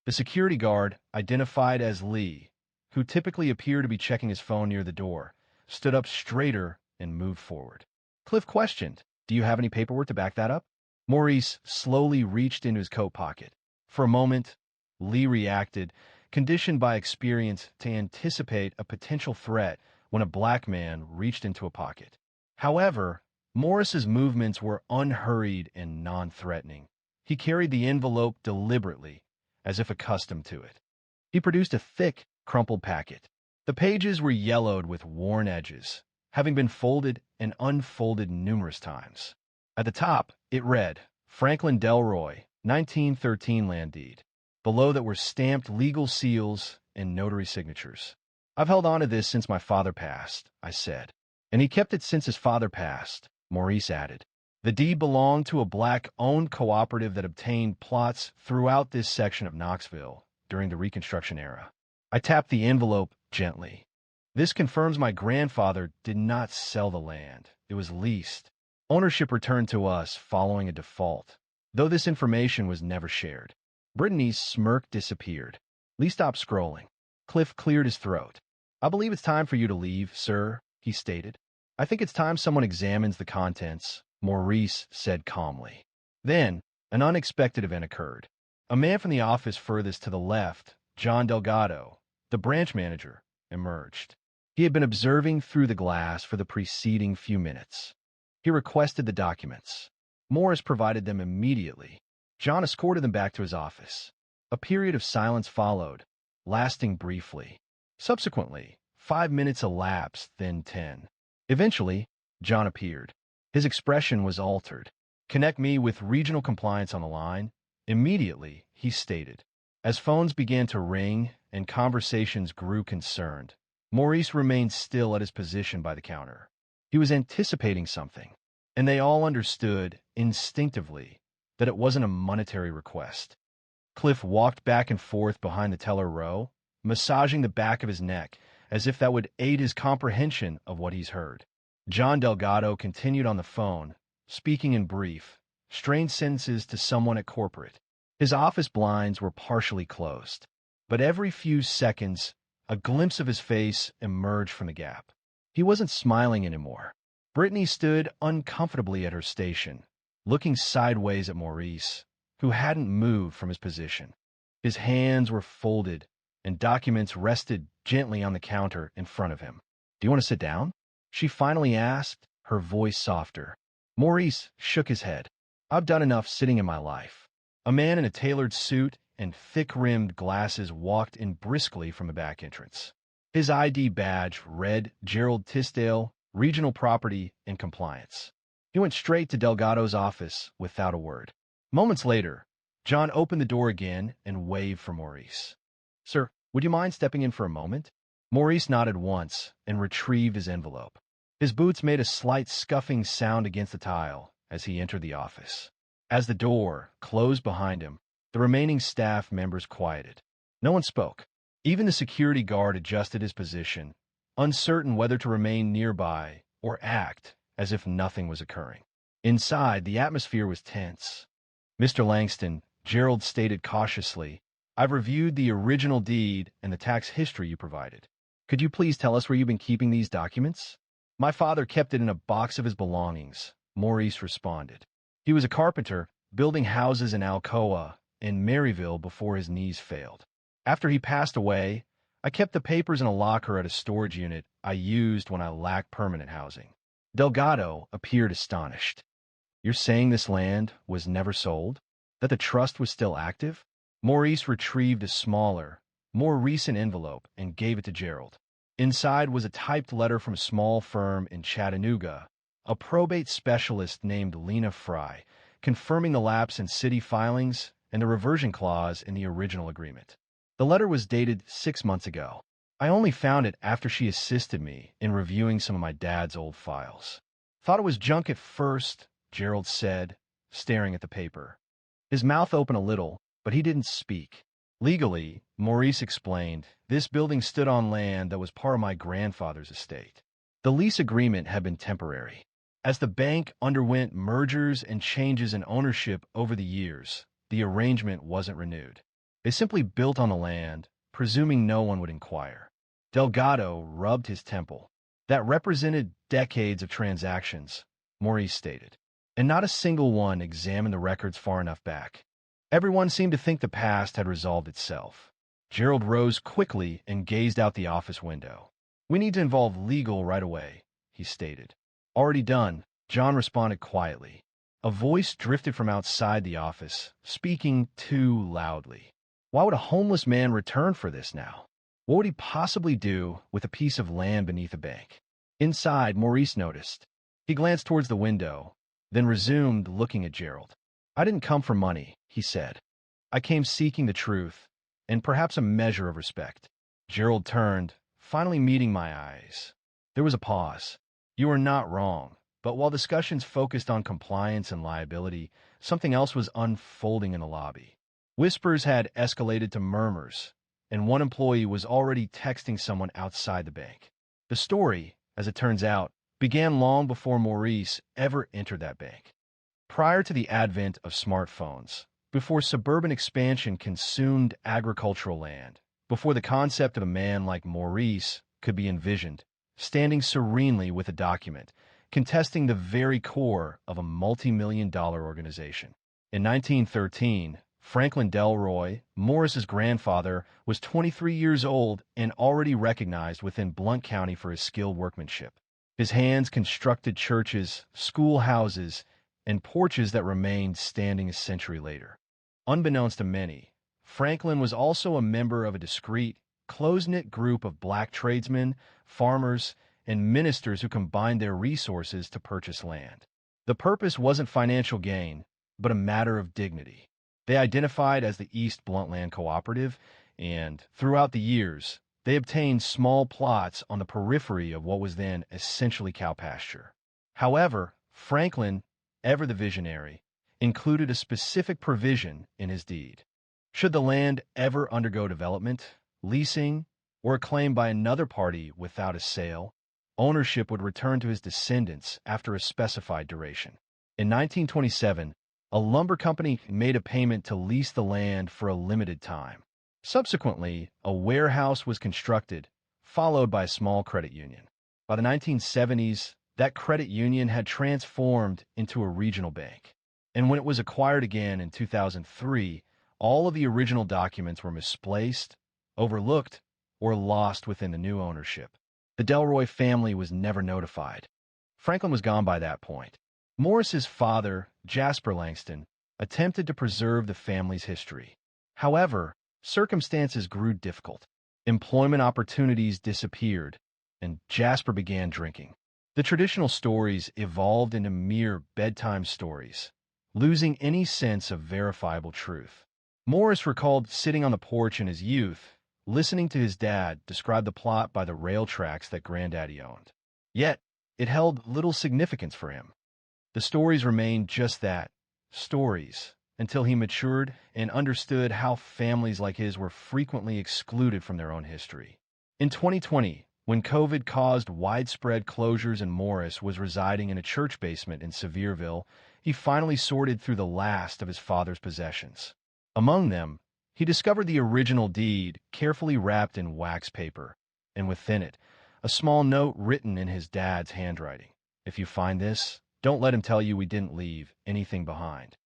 The security guard, identified as Lee, who typically appeared to be checking his phone near the door, stood up straighter and moved forward. Cliff questioned, "Do you have any paperwork to back that up?" Maurice slowly reached into his coat pocket. For a moment, Lee reacted, conditioned by experience to anticipate a potential threat when a black man reached into a pocket. However, Morris's movements were unhurried and non-threatening. He carried the envelope deliberately, as if accustomed to it. He produced a thick, crumpled packet. The pages were yellowed with worn edges, having been folded and unfolded numerous times. At the top, it read, "Franklin Delroy, 1913 land deed." Below that were stamped legal seals and notary signatures. "I've held on to this since my father passed," I said. "And he kept it since his father passed," Maurice added. The deed belonged to a black-owned cooperative that obtained plots throughout this section of Knoxville during the Reconstruction era. I tapped the envelope gently. "This confirms my grandfather did not sell the land. It was leased. Ownership returned to us following a default, though this information was never shared." Brittany's smirk disappeared. Lee stopped scrolling. Cliff cleared his throat. "I believe it's time for you to leave, sir," he stated. "I think it's time someone examines the contents," Maurice said calmly. Then, an unexpected event occurred. A man from the office furthest to the left, John Delgado, the branch manager, emerged. He had been observing through the glass for the preceding few minutes. He requested the documents. Morris provided them immediately. John escorted them back to his office. A period of silence followed, lasting briefly. Subsequently, 5 minutes elapsed, then 10. Eventually, John appeared. His expression was altered. "Connect me with regional compliance on the line." Immediately, he stated. As phones began to ring and conversations grew concerned, Maurice remained still at his position by the counter. He was anticipating something, and they all understood, instinctively, that it wasn't a monetary request. Cliff walked back and forth behind the teller row, massaging the back of his neck, as if that would aid his comprehension of what he's heard. John Delgado continued on the phone, speaking in brief, strained sentences to someone at corporate. His office blinds were partially closed, but every few seconds, a glimpse of his face emerged from the gap. He wasn't smiling anymore. Brittany stood uncomfortably at her station, looking sideways at Maurice, who hadn't moved from his position. His hands were folded, and documents rested gently on the counter in front of him. "Do you want to sit down?" she finally asked, her voice softer. Maurice shook his head. "I've done enough sitting in my life." A man in a tailored suit and thick-rimmed glasses walked in briskly from a back entrance. His ID badge read Gerald Tisdale, Regional Property and Compliance. He went straight to Delgado's office without a word. Moments later, John opened the door again and waved for Maurice. "Sir, would you mind stepping in for a moment?" Maurice nodded once and retrieved his envelope. His boots made a slight scuffing sound against the tile as he entered the office. As the door closed behind him, the remaining staff members quieted. No one spoke. Even the security guard adjusted his position, uncertain whether to remain nearby or act as if nothing was occurring. Inside, the atmosphere was tense. "Mr. Langston," Gerald stated cautiously, "I've reviewed the original deed and the tax history you provided. Could you please tell us where you've been keeping these documents?" "My father kept it in a box of his belongings," Maurice responded. "He was a carpenter, building houses in Alcoa and Maryville before his knees failed. After he passed away, I kept the papers in a locker at a storage unit I used when I lacked permanent housing." Delgado appeared astonished. "You're saying this land was never sold? That the trust was still active?" Maurice retrieved a smaller, more recent envelope and gave it to Gerald. Inside was a typed letter from a small firm in Chattanooga, a probate specialist named Lena Fry, confirming the lapse in city filings and the reversion clause in the original agreement. The letter was dated 6 months ago. I only found it after she assisted me in reviewing some of my dad's old files. "Thought it was junk at first," Gerald said, staring at the paper. His mouth opened a little, but he didn't speak. "Legally," Maurice explained, "this building stood on land that was part of my grandfather's estate. The lease agreement had been temporary. As the bank underwent mergers and changes in ownership over the years, the arrangement wasn't renewed. They simply built on the land, presuming no one would inquire." Delgado rubbed his temple. "That represented decades of transactions," Maurice stated, "and not a single one examined the records far enough back. Everyone seemed to think the past had resolved itself." Gerald rose quickly and gazed out the office window. "We need to involve legal right away," he stated. "Already done," John responded quietly. A voice drifted from outside the office, speaking too loudly. Why would a homeless man return for this now? What would he possibly do with a piece of land beneath a bank? Inside, Maurice noticed. He glanced towards the window, then resumed looking at Gerald. "I didn't come for money," he said. "I came seeking the truth, and perhaps a measure of respect." Gerald turned, finally meeting my eyes. There was a pause. "You are not wrong, but while discussions focused on compliance and liability, something else was unfolding in the lobby. Whispers had escalated to murmurs, and one employee was already texting someone outside the bank. The story, as it turns out, began long before Maurice ever entered that bank. Prior to the advent of smartphones, before suburban expansion consumed agricultural land, before the concept of a man like Maurice could be envisioned, standing serenely with a document, contesting the very core of a multi-million-dollar organization. In 1913, Franklin Delroy, Morris's grandfather, was 23 years old and already recognized within Blount County for his skilled workmanship. His hands constructed churches, schoolhouses, and porches that remained standing a century later. Unbeknownst to many, Franklin was also a member of a discreet, close-knit group of black tradesmen, farmers, and ministers who combined their resources to purchase land. The purpose wasn't financial gain, but a matter of dignity. They identified as the East Blount Land Cooperative, and throughout the years, they obtained small plots on the periphery of what was then essentially cow pasture. However, Franklin, ever the visionary, included a specific provision in his deed. Should the land ever undergo development, leasing, or claimed by another party without a sale, ownership would return to his descendants after a specified duration. In 1927, a lumber company made a payment to lease the land for a limited time. Subsequently, a warehouse was constructed, followed by a small credit union. By the 1970s, that credit union had transformed into a regional bank. And when it was acquired again in 2003, all of the original documents were misplaced, overlooked, or lost within the new ownership. The Delroy family was never notified. Franklin was gone by that point. Morris's father, Jasper Langston, attempted to preserve the family's history. However, circumstances grew difficult. Employment opportunities disappeared, and Jasper began drinking. The traditional stories evolved into mere bedtime stories, losing any sense of verifiable truth. Morris recalled sitting on the porch in his youth, listening to his dad describe the plot by the rail tracks that Granddaddy owned. Yet, it held little significance for him. The stories remained just that, stories, until he matured and understood how families like his were frequently excluded from their own history. In 2020, when COVID caused widespread closures and Morris was residing in a church basement in Sevierville, he finally sorted through the last of his father's possessions. Among them, he discovered the original deed carefully wrapped in wax paper, and within it, a small note written in his dad's handwriting. "If you find this, don't let him tell you we didn't leave anything behind."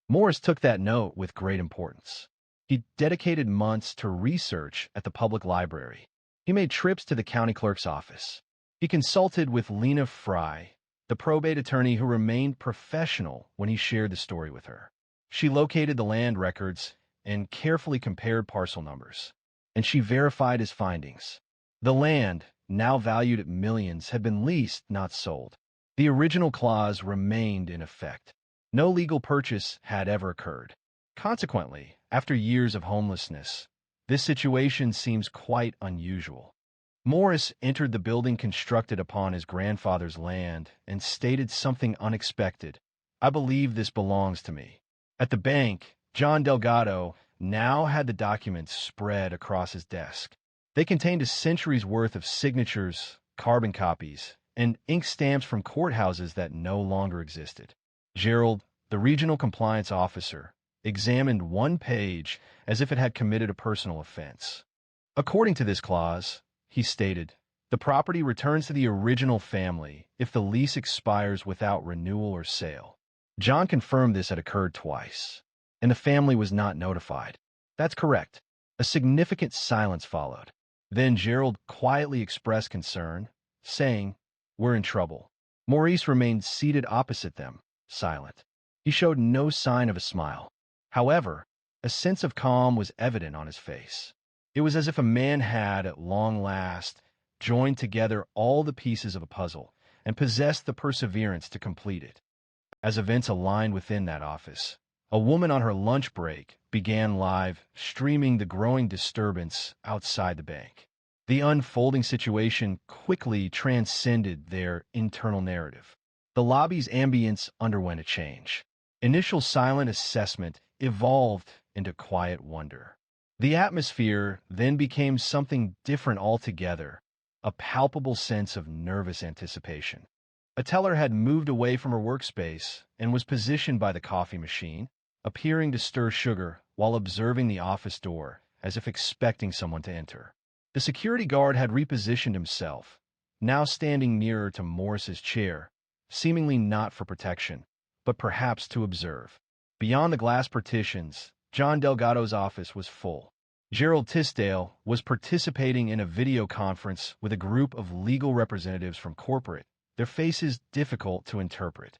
Morris took that note with great importance. He dedicated months to research at the public library. He made trips to the county clerk's office. He consulted with Lena Fry, the probate attorney who remained professional when he shared the story with her. She located the land records and carefully compared parcel numbers, and she verified his findings. The land, now valued at millions, had been leased, not sold. The original clause remained in effect. No legal purchase had ever occurred. Consequently, after years of homelessness, this situation seems quite unusual. Morris entered the building constructed upon his grandfather's land and stated something unexpected. "I believe this belongs to me." At the bank, John Delgado now had the documents spread across his desk. They contained a century's worth of signatures, carbon copies, and ink stamps from courthouses that no longer existed. Gerald, the regional compliance officer, examined one page as if it had committed a personal offense. According to this clause, he stated, "The property returns to the original family if the lease expires without renewal or sale." John confirmed this had occurred twice, and the family was not notified. "That's correct." A significant silence followed. Then Gerald quietly expressed concern, saying, "We're in trouble." Maurice remained seated opposite them, silent. He showed no sign of a smile. However, a sense of calm was evident on his face. It was as if a man had, at long last, joined together all the pieces of a puzzle and possessed the perseverance to complete it. As events aligned within that office, a woman on her lunch break began live streaming the growing disturbance outside the bank. The unfolding situation quickly transcended their internal narrative. The lobby's ambience underwent a change. Initial silent assessment evolved into quiet wonder. The atmosphere then became something different altogether, a palpable sense of nervous anticipation. A teller had moved away from her workspace and was positioned by the coffee machine, appearing to stir sugar while observing the office door as if expecting someone to enter. The security guard had repositioned himself, now standing nearer to Morris's chair, seemingly not for protection, but perhaps to observe. Beyond the glass partitions, John Delgado's office was full. Gerald Tisdale was participating in a video conference with a group of legal representatives from corporate, their faces difficult to interpret.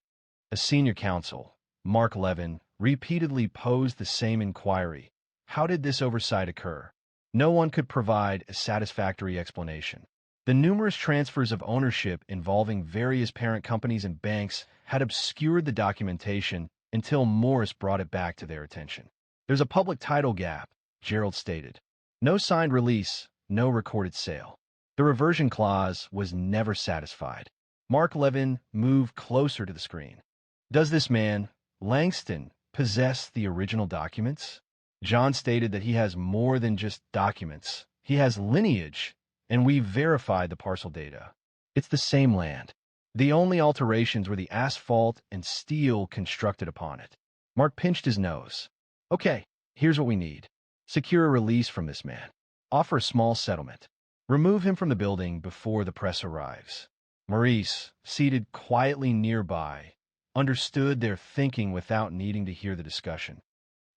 A senior counsel, Mark Levin, repeatedly posed the same inquiry. How did this oversight occur? No one could provide a satisfactory explanation. The numerous transfers of ownership involving various parent companies and banks had obscured the documentation until Morris brought it back to their attention. There's a public title gap, Gerald stated. No signed release, no recorded sale. The reversion clause was never satisfied. Mark Levin moved closer to the screen. Does this man, Langston, possess the original documents? John stated that he has more than just documents. He has lineage, and we verified the parcel data. It's the same land. The only alterations were the asphalt and steel constructed upon it. Mark pinched his nose. Okay, here's what we need. Secure a release from this man. Offer a small settlement. Remove him from the building before the press arrives. Maurice, seated quietly nearby, understood their thinking without needing to hear the discussion.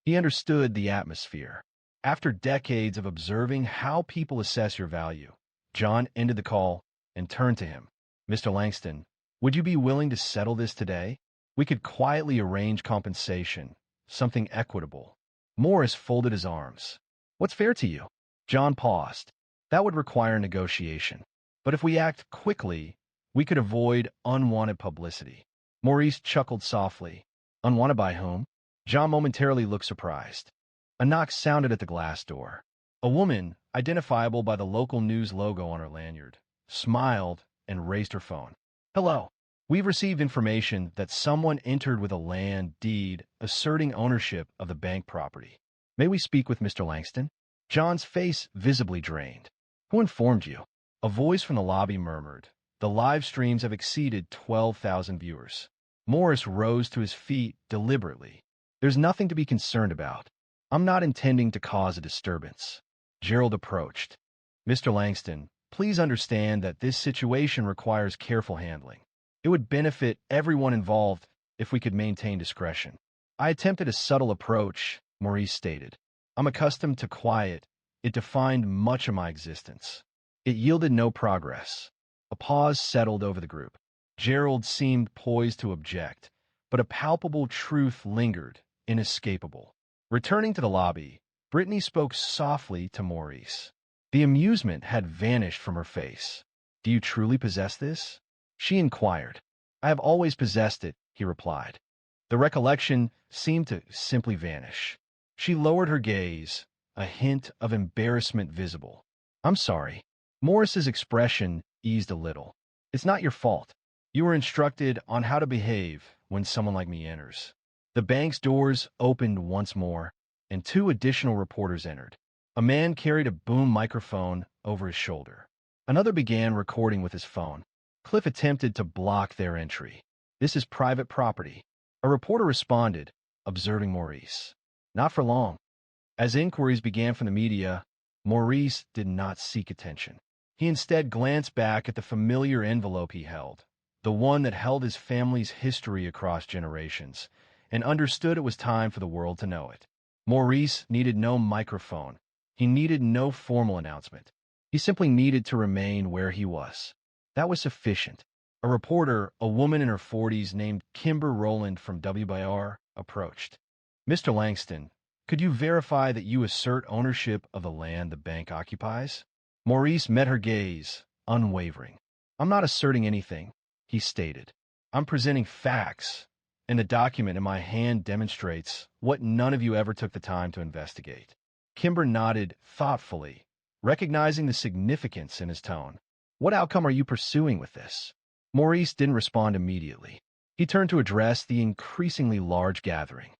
He understood the atmosphere. After decades of observing how people assess your value, John ended the call and turned to him. Mr. Langston, would you be willing to settle this today? We could quietly arrange compensation, something equitable. Morris folded his arms. What's fair to you? John paused. That would require negotiation. But if we act quickly, we could avoid unwanted publicity. Maurice chuckled softly. Unwanted by whom? John momentarily looked surprised. A knock sounded at the glass door. A woman, identifiable by the local news logo on her lanyard, smiled and raised her phone. Hello. We've received information that someone entered with a land deed asserting ownership of the bank property. May we speak with Mr. Langston? John's face visibly drained. Who informed you? A voice from the lobby murmured. The live streams have exceeded 12,000 viewers. Morris rose to his feet deliberately. There's nothing to be concerned about. I'm not intending to cause a disturbance. Gerald approached. Mr. Langston, please understand that this situation requires careful handling. It would benefit everyone involved if we could maintain discretion. I attempted a subtle approach, Maurice stated. I'm accustomed to quiet. It defined much of my existence. It yielded no progress. A pause settled over the group. Gerald seemed poised to object, but a palpable truth lingered, inescapable. Returning to the lobby, Brittany spoke softly to Maurice. The amusement had vanished from her face. Do you truly possess this? She inquired. I have always possessed it, he replied. The recollection seemed to simply vanish. She lowered her gaze, a hint of embarrassment visible. I'm sorry. Morris's expression eased a little. It's not your fault. You were instructed on how to behave when someone like me enters. The bank's doors opened once more, and 2 additional reporters entered. A man carried a boom microphone over his shoulder. Another began recording with his phone. Cliff attempted to block their entry. This is private property. A reporter responded, observing Maurice. Not for long. As inquiries began from the media, Maurice did not seek attention. He instead glanced back at the familiar envelope he held, the one that held his family's history across generations, and understood it was time for the world to know it. Maurice needed no microphone. He needed no formal announcement. He simply needed to remain where he was. That was sufficient. A reporter, a woman in her 40s named Kimber Rowland from WBR, approached. Mr. Langston, could you verify that you assert ownership of the land the bank occupies? Maurice met her gaze, unwavering. I'm not asserting anything, he stated. I'm presenting facts, and the document in my hand demonstrates what none of you ever took the time to investigate. Kimber nodded thoughtfully, recognizing the significance in his tone. What outcome are you pursuing with this? Maurice didn't respond immediately. He turned to address the increasingly large gathering.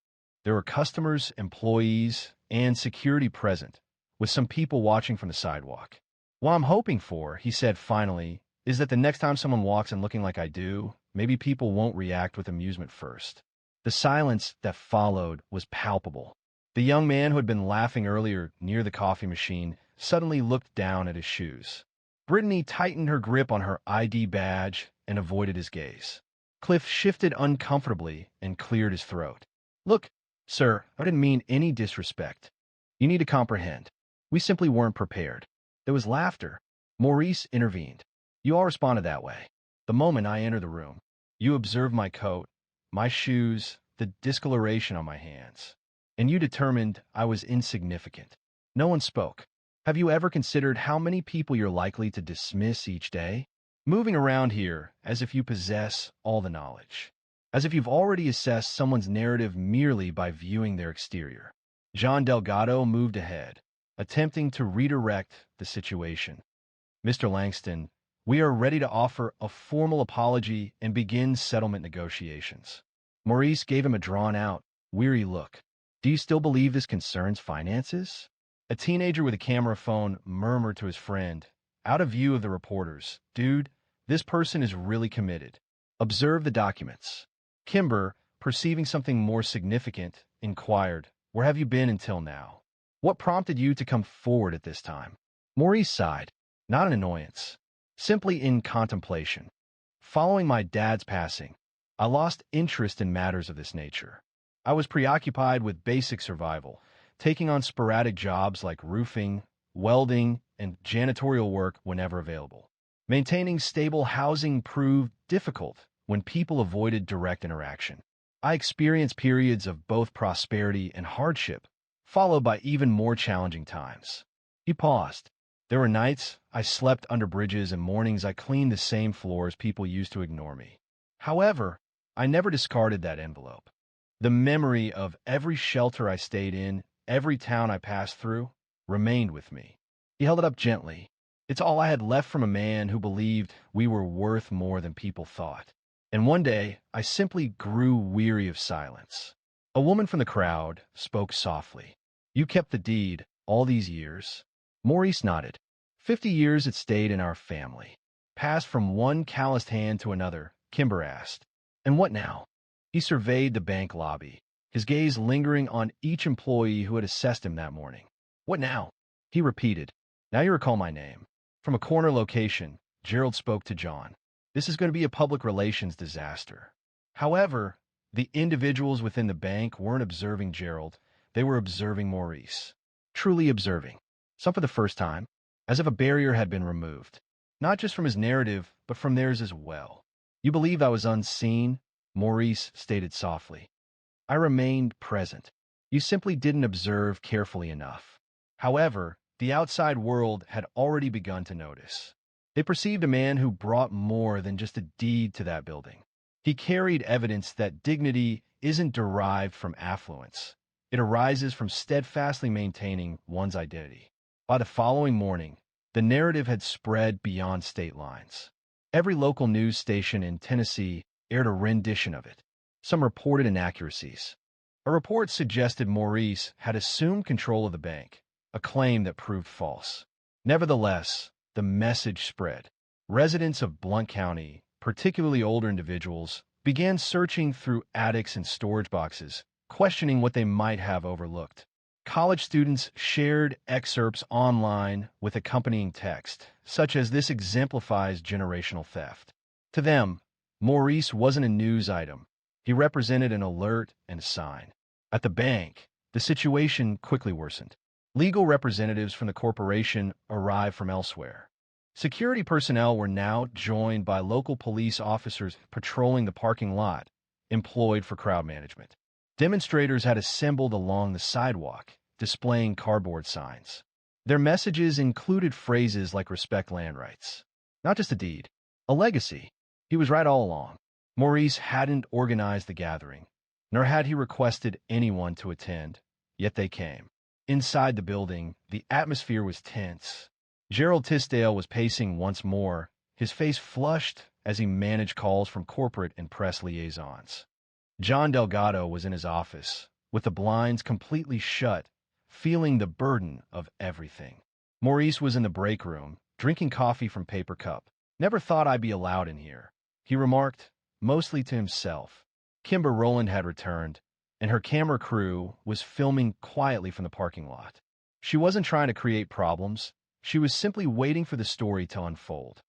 There were customers, employees, and security present, with some people watching from the sidewalk. What I'm hoping for, he said finally, is that the next time someone walks in looking like I do, maybe people won't react with amusement first. The silence that followed was palpable. The young man who had been laughing earlier near the coffee machine suddenly looked down at his shoes. Brittany tightened her grip on her ID badge and avoided his gaze. Cliff shifted uncomfortably and cleared his throat. Look, Sir, I didn't mean any disrespect. You need to comprehend. We simply weren't prepared. There was laughter. Maurice intervened. You all responded that way. The moment I entered the room, you observed my coat, my shoes, the discoloration on my hands, and you determined I was insignificant. No one spoke. Have you ever considered how many people you're likely to dismiss each day? Moving around here as if you possess all the knowledge, as if you've already assessed someone's narrative merely by viewing their exterior. John Delgado moved ahead, attempting to redirect the situation. Mr. Langston, we are ready to offer a formal apology and begin settlement negotiations. Maurice gave him a drawn-out, weary look. Do you still believe this concerns finances? A teenager with a camera phone murmured to his friend, out of view of the reporters, Dude, this person is really committed. Observe the documents. Kimber, perceiving something more significant, inquired, Where have you been until now? What prompted you to come forward at this time? Maurice sighed, not in annoyance, simply in contemplation. Following my dad's passing, I lost interest in matters of this nature. I was preoccupied with basic survival, taking on sporadic jobs like roofing, welding, and janitorial work whenever available. Maintaining stable housing proved difficult when people avoided direct interaction. I experienced periods of both prosperity and hardship, followed by even more challenging times. He paused. There were nights I slept under bridges and mornings I cleaned the same floors people used to ignore me. However, I never discarded that envelope. The memory of every shelter I stayed in, every town I passed through, remained with me. He held it up gently. It's all I had left from a man who believed we were worth more than people thought. And one day, I simply grew weary of silence. A woman from the crowd spoke softly. You kept the deed all these years? Maurice nodded. 50 years it stayed in our family. Passed from one calloused hand to another, Kimber asked. And what now? He surveyed the bank lobby, his gaze lingering on each employee who had assessed him that morning. What now? He repeated. Now you recall my name. From a corner location, Gerald spoke to John. This is going to be a public relations disaster. However, the individuals within the bank weren't observing Gerald. They were observing Maurice. Truly observing. Some for the first time, as if a barrier had been removed. Not just from his narrative, but from theirs as well. You believe I was unseen? Maurice stated softly. I remained present. You simply didn't observe carefully enough. However, the outside world had already begun to notice. They perceived a man who brought more than just a deed to that building. He carried evidence that dignity isn't derived from affluence. It arises from steadfastly maintaining one's identity. By the following morning, the narrative had spread beyond state lines. Every local news station in Tennessee aired a rendition of it. Some reported inaccuracies. A report suggested Maurice had assumed control of the bank, a claim that proved false. Nevertheless, the message spread. Residents of Blount County, particularly older individuals, began searching through attics and storage boxes, questioning what they might have overlooked. College students shared excerpts online with accompanying text, such as this exemplifies generational theft. To them, Maurice wasn't a news item. He represented an alert and a sign. At the bank, the situation quickly worsened. Legal representatives from the corporation arrived from elsewhere. Security personnel were now joined by local police officers patrolling the parking lot, employed for crowd management. Demonstrators had assembled along the sidewalk, displaying cardboard signs. Their messages included phrases like respect land rights. Not just a deed, a legacy. He was right all along. Maurice hadn't organized the gathering, nor had he requested anyone to attend, yet they came. Inside the building, the atmosphere was tense. Gerald Tisdale was pacing once more, his face flushed as he managed calls from corporate and press liaisons. John Delgado was in his office, with the blinds completely shut, feeling the burden of everything. Maurice was in the break room, drinking coffee from paper cup. Never thought I'd be allowed in here, he remarked, mostly to himself. Kimber Rowland had returned, and her camera crew was filming quietly from the parking lot. She wasn't trying to create problems. She was simply waiting for the story to unfold.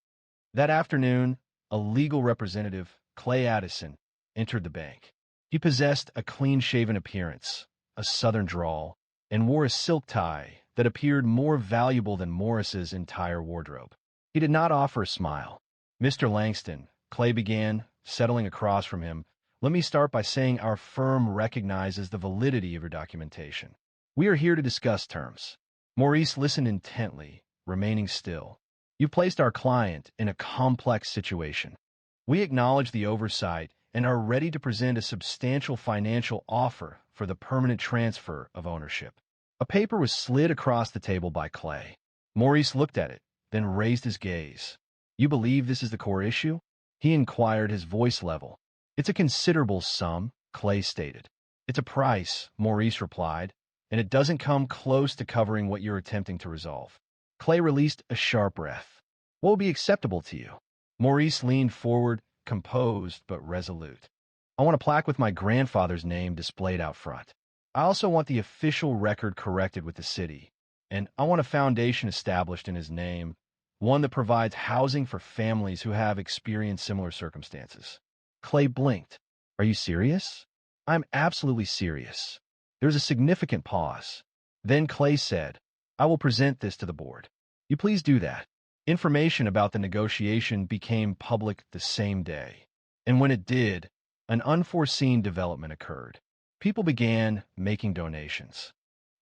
That afternoon, a legal representative, Clay Addison, entered the bank. He possessed a clean-shaven appearance, a southern drawl, and wore a silk tie that appeared more valuable than Morris's entire wardrobe. He did not offer a smile. "Mr. Langston," Clay began, settling across from him, "let me start by saying our firm recognizes the validity of your documentation. We are here to discuss terms." Maurice listened intently, remaining still. "You've placed our client in a complex situation. We acknowledge the oversight and are ready to present a substantial financial offer for the permanent transfer of ownership." A paper was slid across the table by Clay. Maurice looked at it, then raised his gaze. "You believe this is the core issue?" he inquired, his voice level. "It's a considerable sum," Clay stated. "It's a price," Maurice replied, "and it doesn't come close to covering what you're attempting to resolve." Clay released a sharp breath. "What would be acceptable to you?" Maurice leaned forward, composed but resolute. "I want a plaque with my grandfather's name displayed out front. I also want the official record corrected with the city, and I want a foundation established in his name, one that provides housing for families who have experienced similar circumstances." Clay blinked. "Are you serious?" "I'm absolutely serious." There was a significant pause. Then Clay said, "I will present this to the board." "You please do that." Information about the negotiation became public the same day. And when it did, an unforeseen development occurred. People began making donations.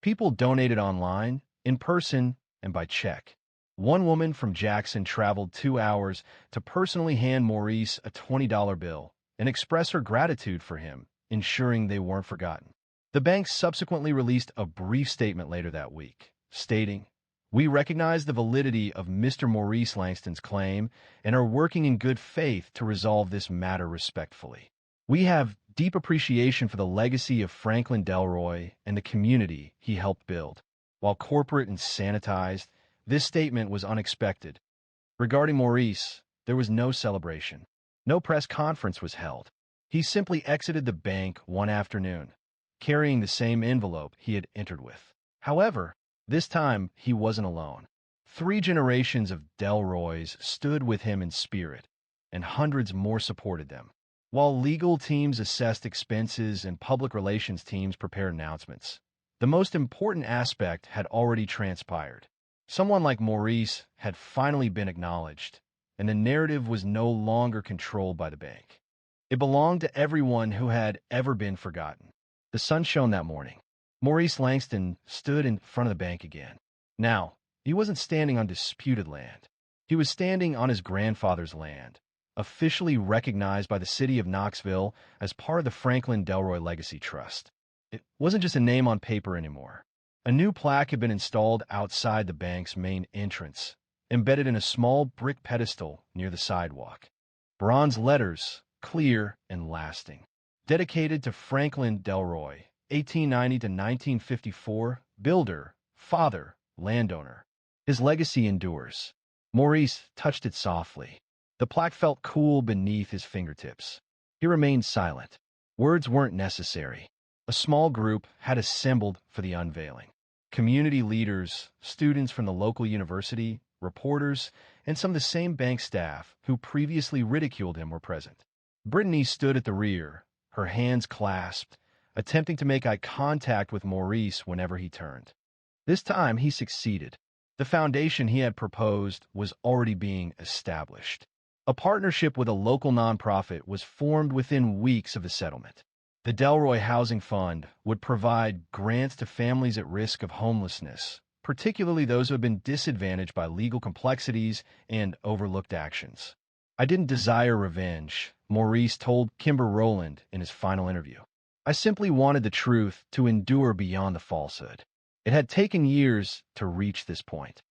People donated online, in person, and by check. One woman from Jackson traveled 2 hours to personally hand Maurice a $20 bill and express her gratitude for him, ensuring they weren't forgotten. The bank subsequently released a brief statement later that week, stating, "We recognize the validity of Mr. Maurice Langston's claim and are working in good faith to resolve this matter respectfully. We have deep appreciation for the legacy of Franklin Delroy and the community he helped build." While corporate and sanitized, this statement was unexpected. Regarding Maurice, there was no celebration. No press conference was held. He simply exited the bank one afternoon, carrying the same envelope he had entered with. However, this time he wasn't alone. 3 generations of Delroys stood with him in spirit, and hundreds more supported them. While legal teams assessed expenses and public relations teams prepared announcements, the most important aspect had already transpired. Someone like Maurice had finally been acknowledged, and the narrative was no longer controlled by the bank. It belonged to everyone who had ever been forgotten. The sun shone that morning. Maurice Langston stood in front of the bank again. Now, he wasn't standing on disputed land. He was standing on his grandfather's land, officially recognized by the city of Knoxville as part of the Franklin Delroy Legacy Trust. It wasn't just a name on paper anymore. A new plaque had been installed outside the bank's main entrance, embedded in a small brick pedestal near the sidewalk. Bronze letters, clear and lasting. Dedicated to Franklin Delroy, 1890 to 1954, builder, father, landowner. His legacy endures. Maurice touched it softly. The plaque felt cool beneath his fingertips. He remained silent. Words weren't necessary. A small group had assembled for the unveiling. Community leaders, students from the local university, reporters, and some of the same bank staff who previously ridiculed him were present. Brittany stood at the rear, her hands clasped, attempting to make eye contact with Maurice whenever he turned. This time he succeeded. The foundation he had proposed was already being established. A partnership with a local nonprofit was formed within weeks of the settlement. The Delroy Housing Fund would provide grants to families at risk of homelessness, particularly those who have been disadvantaged by legal complexities and overlooked actions. "I didn't desire revenge," Maurice told Kimber Rowland in his final interview. "I simply wanted the truth to endure beyond the falsehood." It had taken years to reach this point.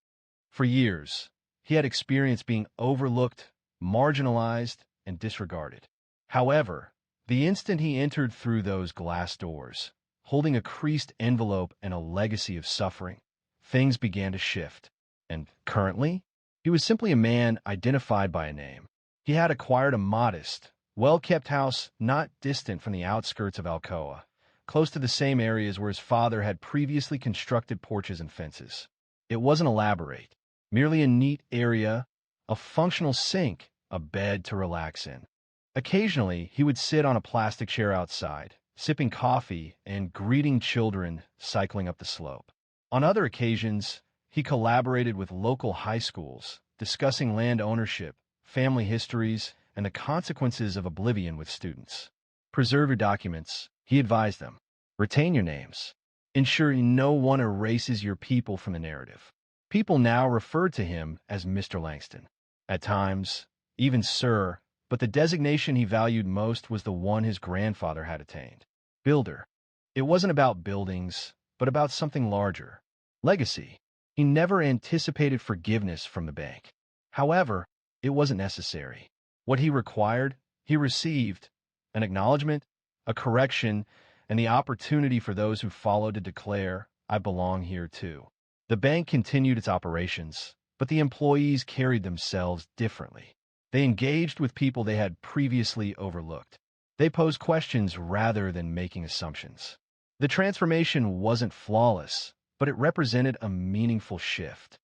For years, he had experienced being overlooked, marginalized, and disregarded. However, the instant he entered through those glass doors, holding a creased envelope and a legacy of suffering, things began to shift. And currently, he was simply a man identified by a name. He had acquired a modest, well-kept house not distant from the outskirts of Alcoa, close to the same areas where his father had previously constructed porches and fences. It wasn't elaborate, merely a neat area, a functional sink, a bed to relax in. Occasionally, he would sit on a plastic chair outside, sipping coffee and greeting children cycling up the slope. On other occasions, he collaborated with local high schools, discussing land ownership, family histories, and the consequences of oblivion with students. Preserve your documents, he advised them. Retain your names. Ensuring no one erases your people from the narrative. People now referred to him as Mr. Langston. At times, even Sir, but the designation he valued most was the one his grandfather had attained. Builder. It wasn't about buildings, but about something larger. Legacy. He never anticipated forgiveness from the bank. However, it wasn't necessary. What he required, he received: an acknowledgement, a correction, and the opportunity for those who followed to declare, "I belong here too." The bank continued its operations, but the employees carried themselves differently. They engaged with people they had previously overlooked. They posed questions rather than making assumptions. The transformation wasn't flawless, but it represented a meaningful shift.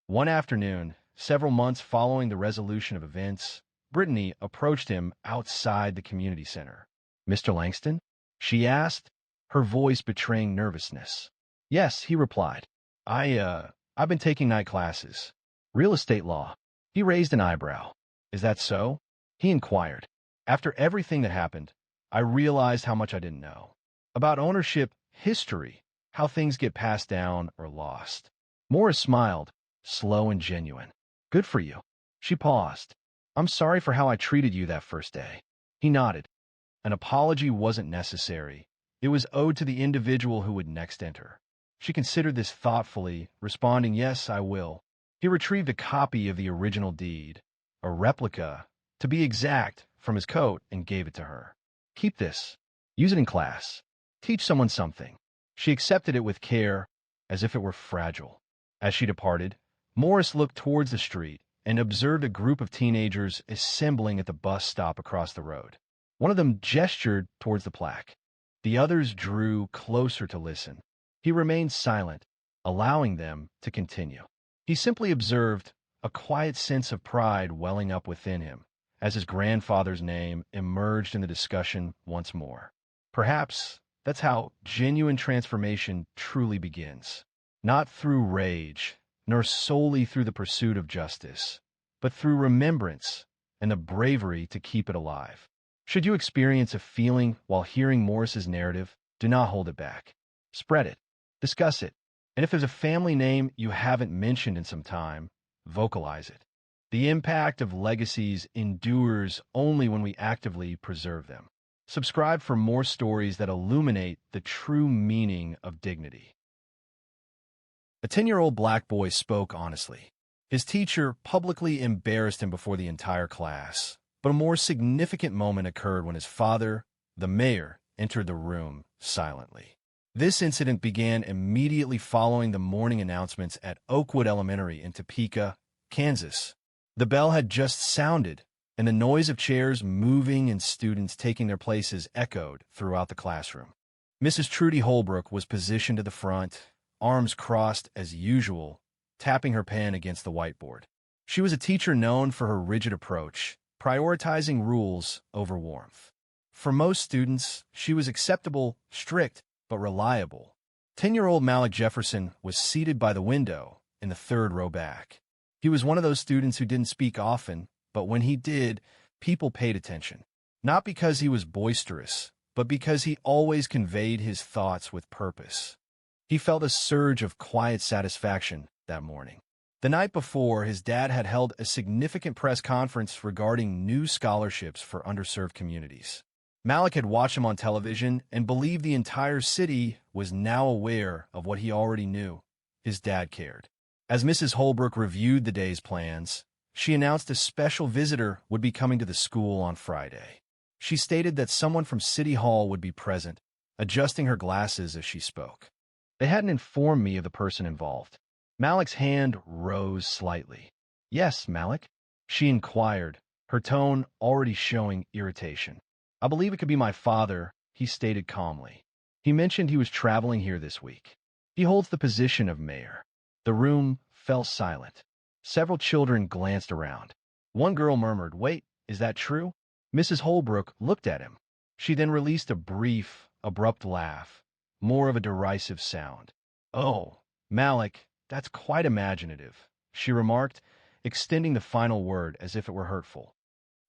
One afternoon, several months following the resolution of events, Brittany approached him outside the community center. "Mr. Langston?" she asked, her voice betraying nervousness. "Yes," he replied. I've been taking night classes. Real estate law." He raised an eyebrow. "Is that so?" he inquired. "After everything that happened, I realized how much I didn't know. About ownership, history, how things get passed down or lost." Morris smiled, slow and genuine. "Good for you." She paused. "I'm sorry for how I treated you that first day." He nodded. An apology wasn't necessary. It was owed to the individual who would next enter. She considered this thoughtfully, responding, "Yes, I will." He retrieved a copy of the original deed, a replica, to be exact, from his coat and gave it to her. "Keep this. Use it in class. Teach someone something." She accepted it with care, as if it were fragile. As she departed, Morris looked towards the street and observed a group of teenagers assembling at the bus stop across the road. One of them gestured towards the plaque. The others drew closer to listen. He remained silent, allowing them to continue. He simply observed, a quiet sense of pride welling up within him, as his grandfather's name emerged in the discussion once more. Perhaps that's how genuine transformation truly begins. Not through rage, nor solely through the pursuit of justice, but through remembrance and the bravery to keep it alive. Should you experience a feeling while hearing Morris's narrative, do not hold it back. Spread it. Discuss it. And if there's a family name you haven't mentioned in some time, vocalize it. The impact of legacies endures only when we actively preserve them. Subscribe for more stories that illuminate the true meaning of dignity. A 10-year-old black boy spoke honestly. His teacher publicly embarrassed him before the entire class, but a more significant moment occurred when his father, the mayor, entered the room silently. This incident began immediately following the morning announcements at Oakwood Elementary in Topeka, Kansas. The bell had just sounded, and the noise of chairs moving and students taking their places echoed throughout the classroom. Mrs. Trudy Holbrook was positioned at the front, arms crossed as usual, tapping her pen against the whiteboard. She was a teacher known for her rigid approach, prioritizing rules over warmth. For most students, she was acceptable, strict, but reliable. 10-year-old Malik Jefferson was seated by the window in the third row back. He was one of those students who didn't speak often, but when he did, people paid attention. Not because he was boisterous, but because he always conveyed his thoughts with purpose. He felt a surge of quiet satisfaction that morning. The night before, his dad had held a significant press conference regarding new scholarships for underserved communities. Malik had watched him on television and believed the entire city was now aware of what he already knew. His dad cared. As Mrs. Holbrook reviewed the day's plans, she announced a special visitor would be coming to the school on Friday. She stated that someone from City Hall would be present, adjusting her glasses as she spoke. "They hadn't informed me of the person involved." Malik's hand rose slightly. "Yes, Malik?" she inquired, her tone already showing irritation. "I believe it could be my father," he stated calmly. "He mentioned he was traveling here this week. He holds the position of mayor." The room fell silent. Several children glanced around. One girl murmured, "Wait, is that true?" Mrs. Holbrook looked at him. She then released a brief, abrupt laugh, more of a derisive sound. "Oh, Malik, that's quite imaginative," she remarked, extending the final word as if it were hurtful.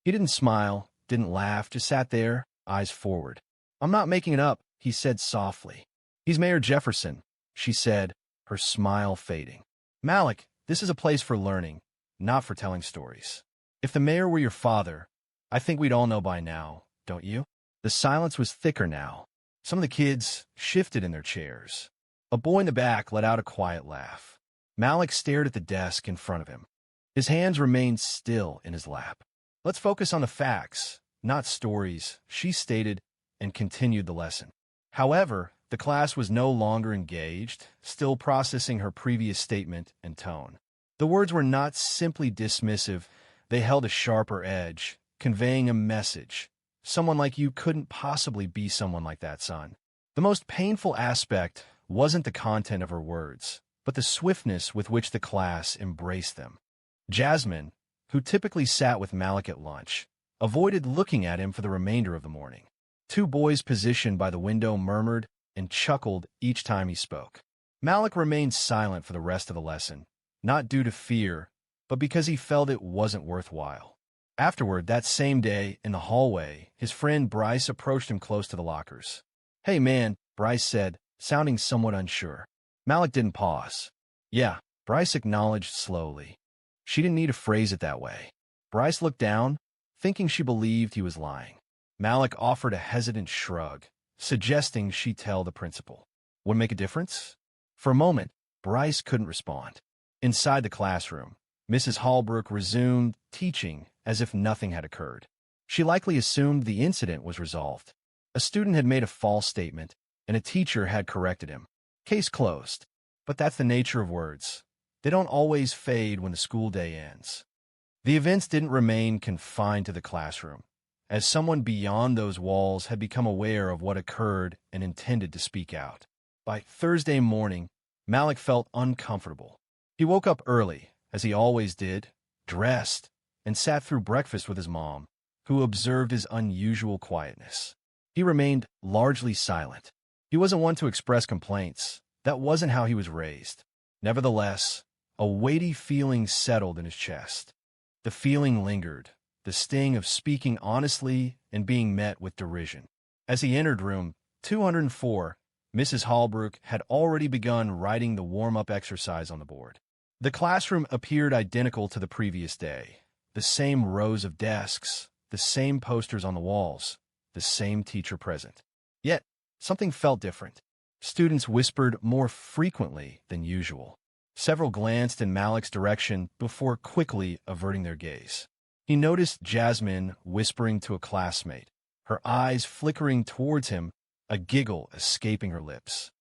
He didn't smile, didn't laugh, just sat there, eyes forward. "I'm not making it up," he said softly. "He's Mayor Jefferson," she said, her smile fading. "Malik, this is a place for learning, not for telling stories. If the mayor were your father, I think we'd all know by now, don't you?" The silence was thicker now. Some of the kids shifted in their chairs. A boy in the back let out a quiet laugh. Malik stared at the desk in front of him. His hands remained still in his lap. "Let's focus on the facts, not stories," she stated, and continued the lesson. However, the class was no longer engaged, still processing her previous statement and tone. The words were not simply dismissive, they held a sharper edge, conveying a message. "Someone like you couldn't possibly be someone like that, son." The most painful aspect wasn't the content of her words, but the swiftness with which the class embraced them. Jasmine, who typically sat with Malik at lunch, avoided looking at him for the remainder of the morning. Two boys positioned by the window murmured and chuckled each time he spoke. Malik remained silent for the rest of the lesson, not due to fear, but because he felt it wasn't worthwhile. Afterward, that same day, in the hallway, his friend Bryce approached him close to the lockers. "Hey man," Bryce said, sounding somewhat unsure. Malik didn't pause. "Yeah," Bryce acknowledged slowly. She didn't need to phrase it that way. Bryce looked down, thinking she believed he was lying. Malik offered a hesitant shrug, suggesting she tell the principal. Wouldn't make a difference? For a moment, Bryce couldn't respond. Inside the classroom, Mrs. Hallbrook resumed teaching as if nothing had occurred. She likely assumed the incident was resolved. A student had made a false statement, and a teacher had corrected him. Case closed. But that's the nature of words. They don't always fade when the school day ends. The events didn't remain confined to the classroom, as someone beyond those walls had become aware of what occurred and intended to speak out. By Thursday morning, Malik felt uncomfortable. He woke up early, as he always did, dressed, and sat through breakfast with his mom, who observed his unusual quietness. He remained largely silent. He wasn't one to express complaints. That wasn't how he was raised. Nevertheless, a weighty feeling settled in his chest. The feeling lingered, the sting of speaking honestly and being met with derision. As he entered room 204, Mrs. Hallbrook had already begun writing the warm-up exercise on the board. The classroom appeared identical to the previous day. The same rows of desks, the same posters on the walls, the same teacher present. Yet, something felt different. Students whispered more frequently than usual. Several glanced in Malik's direction before quickly averting their gaze. He noticed Jasmine whispering to a classmate, her eyes flickering towards him, a giggle escaping her lips.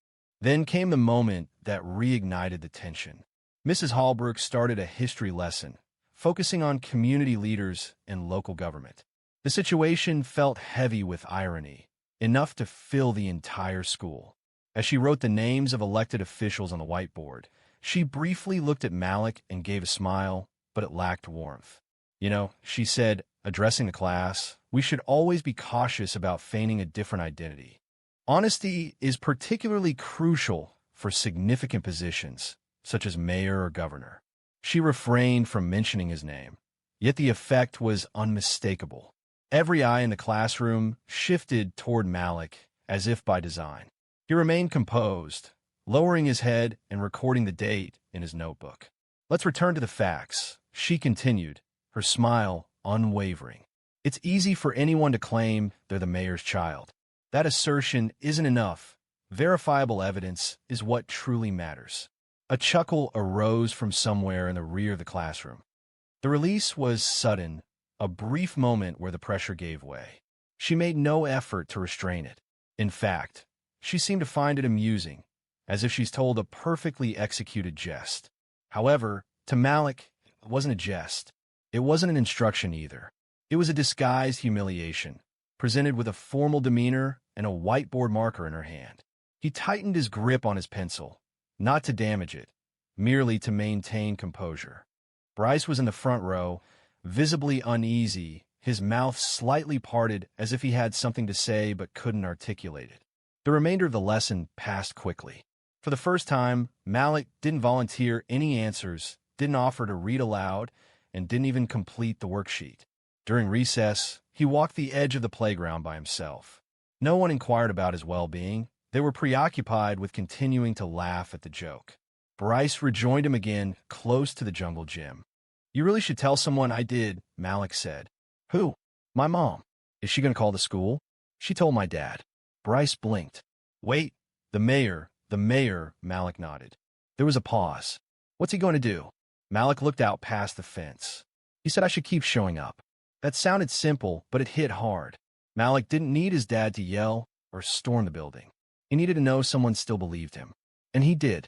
Then came the moment that reignited the tension. Mrs. Hallbrook started a history lesson, focusing on community leaders and local government. The situation felt heavy with irony, enough to fill the entire school. As she wrote the names of elected officials on the whiteboard, she briefly looked at Malik and gave a smile, but it lacked warmth. "You know," she said, addressing the class, "we should always be cautious about feigning a different identity. Honesty is particularly crucial for significant positions, such as mayor or governor." She refrained from mentioning his name, yet the effect was unmistakable. Every eye in the classroom shifted toward Malik, as if by design. He remained composed, lowering his head and recording the date in his notebook. "Let's return to the facts," she continued, her smile unwavering. "It's easy for anyone to claim they're the mayor's child. That assertion isn't enough. Verifiable evidence is what truly matters." A chuckle arose from somewhere in the rear of the classroom. The release was sudden, a brief moment where the pressure gave way. She made no effort to restrain it. In fact, she seemed to find it amusing, as if she's told a perfectly executed jest. However, to Malik, it wasn't a jest. It wasn't an instruction either. It was a disguised humiliation, presented with a formal demeanor and a whiteboard marker in her hand. He tightened his grip on his pencil, not to damage it, merely to maintain composure. Bryce was in the front row, visibly uneasy, his mouth slightly parted as if he had something to say but couldn't articulate it. The remainder of the lesson passed quickly. For the first time, Malik didn't volunteer any answers, didn't offer to read aloud, and didn't even complete the worksheet. During recess, he walked the edge of the playground by himself. No one inquired about his well-being. They were preoccupied with continuing to laugh at the joke. Bryce rejoined him again, close to the jungle gym. "You really should tell someone I did," Malik said. "Who?" "My mom." "Is she going to call the school?" "She told my dad." Bryce blinked. "Wait, the mayor, Malik nodded. There was a pause. "What's he going to do?" Malik looked out past the fence. "He said I should keep showing up." That sounded simple, but it hit hard. Malik didn't need his dad to yell or storm the building. He needed to know someone still believed him. And he did.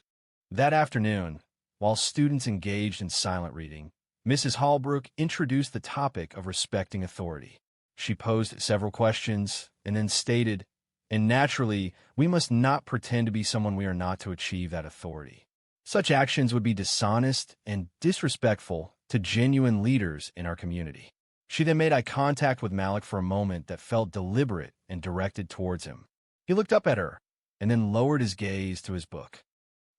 That afternoon, while students engaged in silent reading, Mrs. Holbrook introduced the topic of respecting authority. She posed several questions and then stated, "And naturally, we must not pretend to be someone we are not to achieve that authority. Such actions would be dishonest and disrespectful to genuine leaders in our community." She then made eye contact with Malik for a moment that felt deliberate and directed towards him. He looked up at her and then lowered his gaze to his book.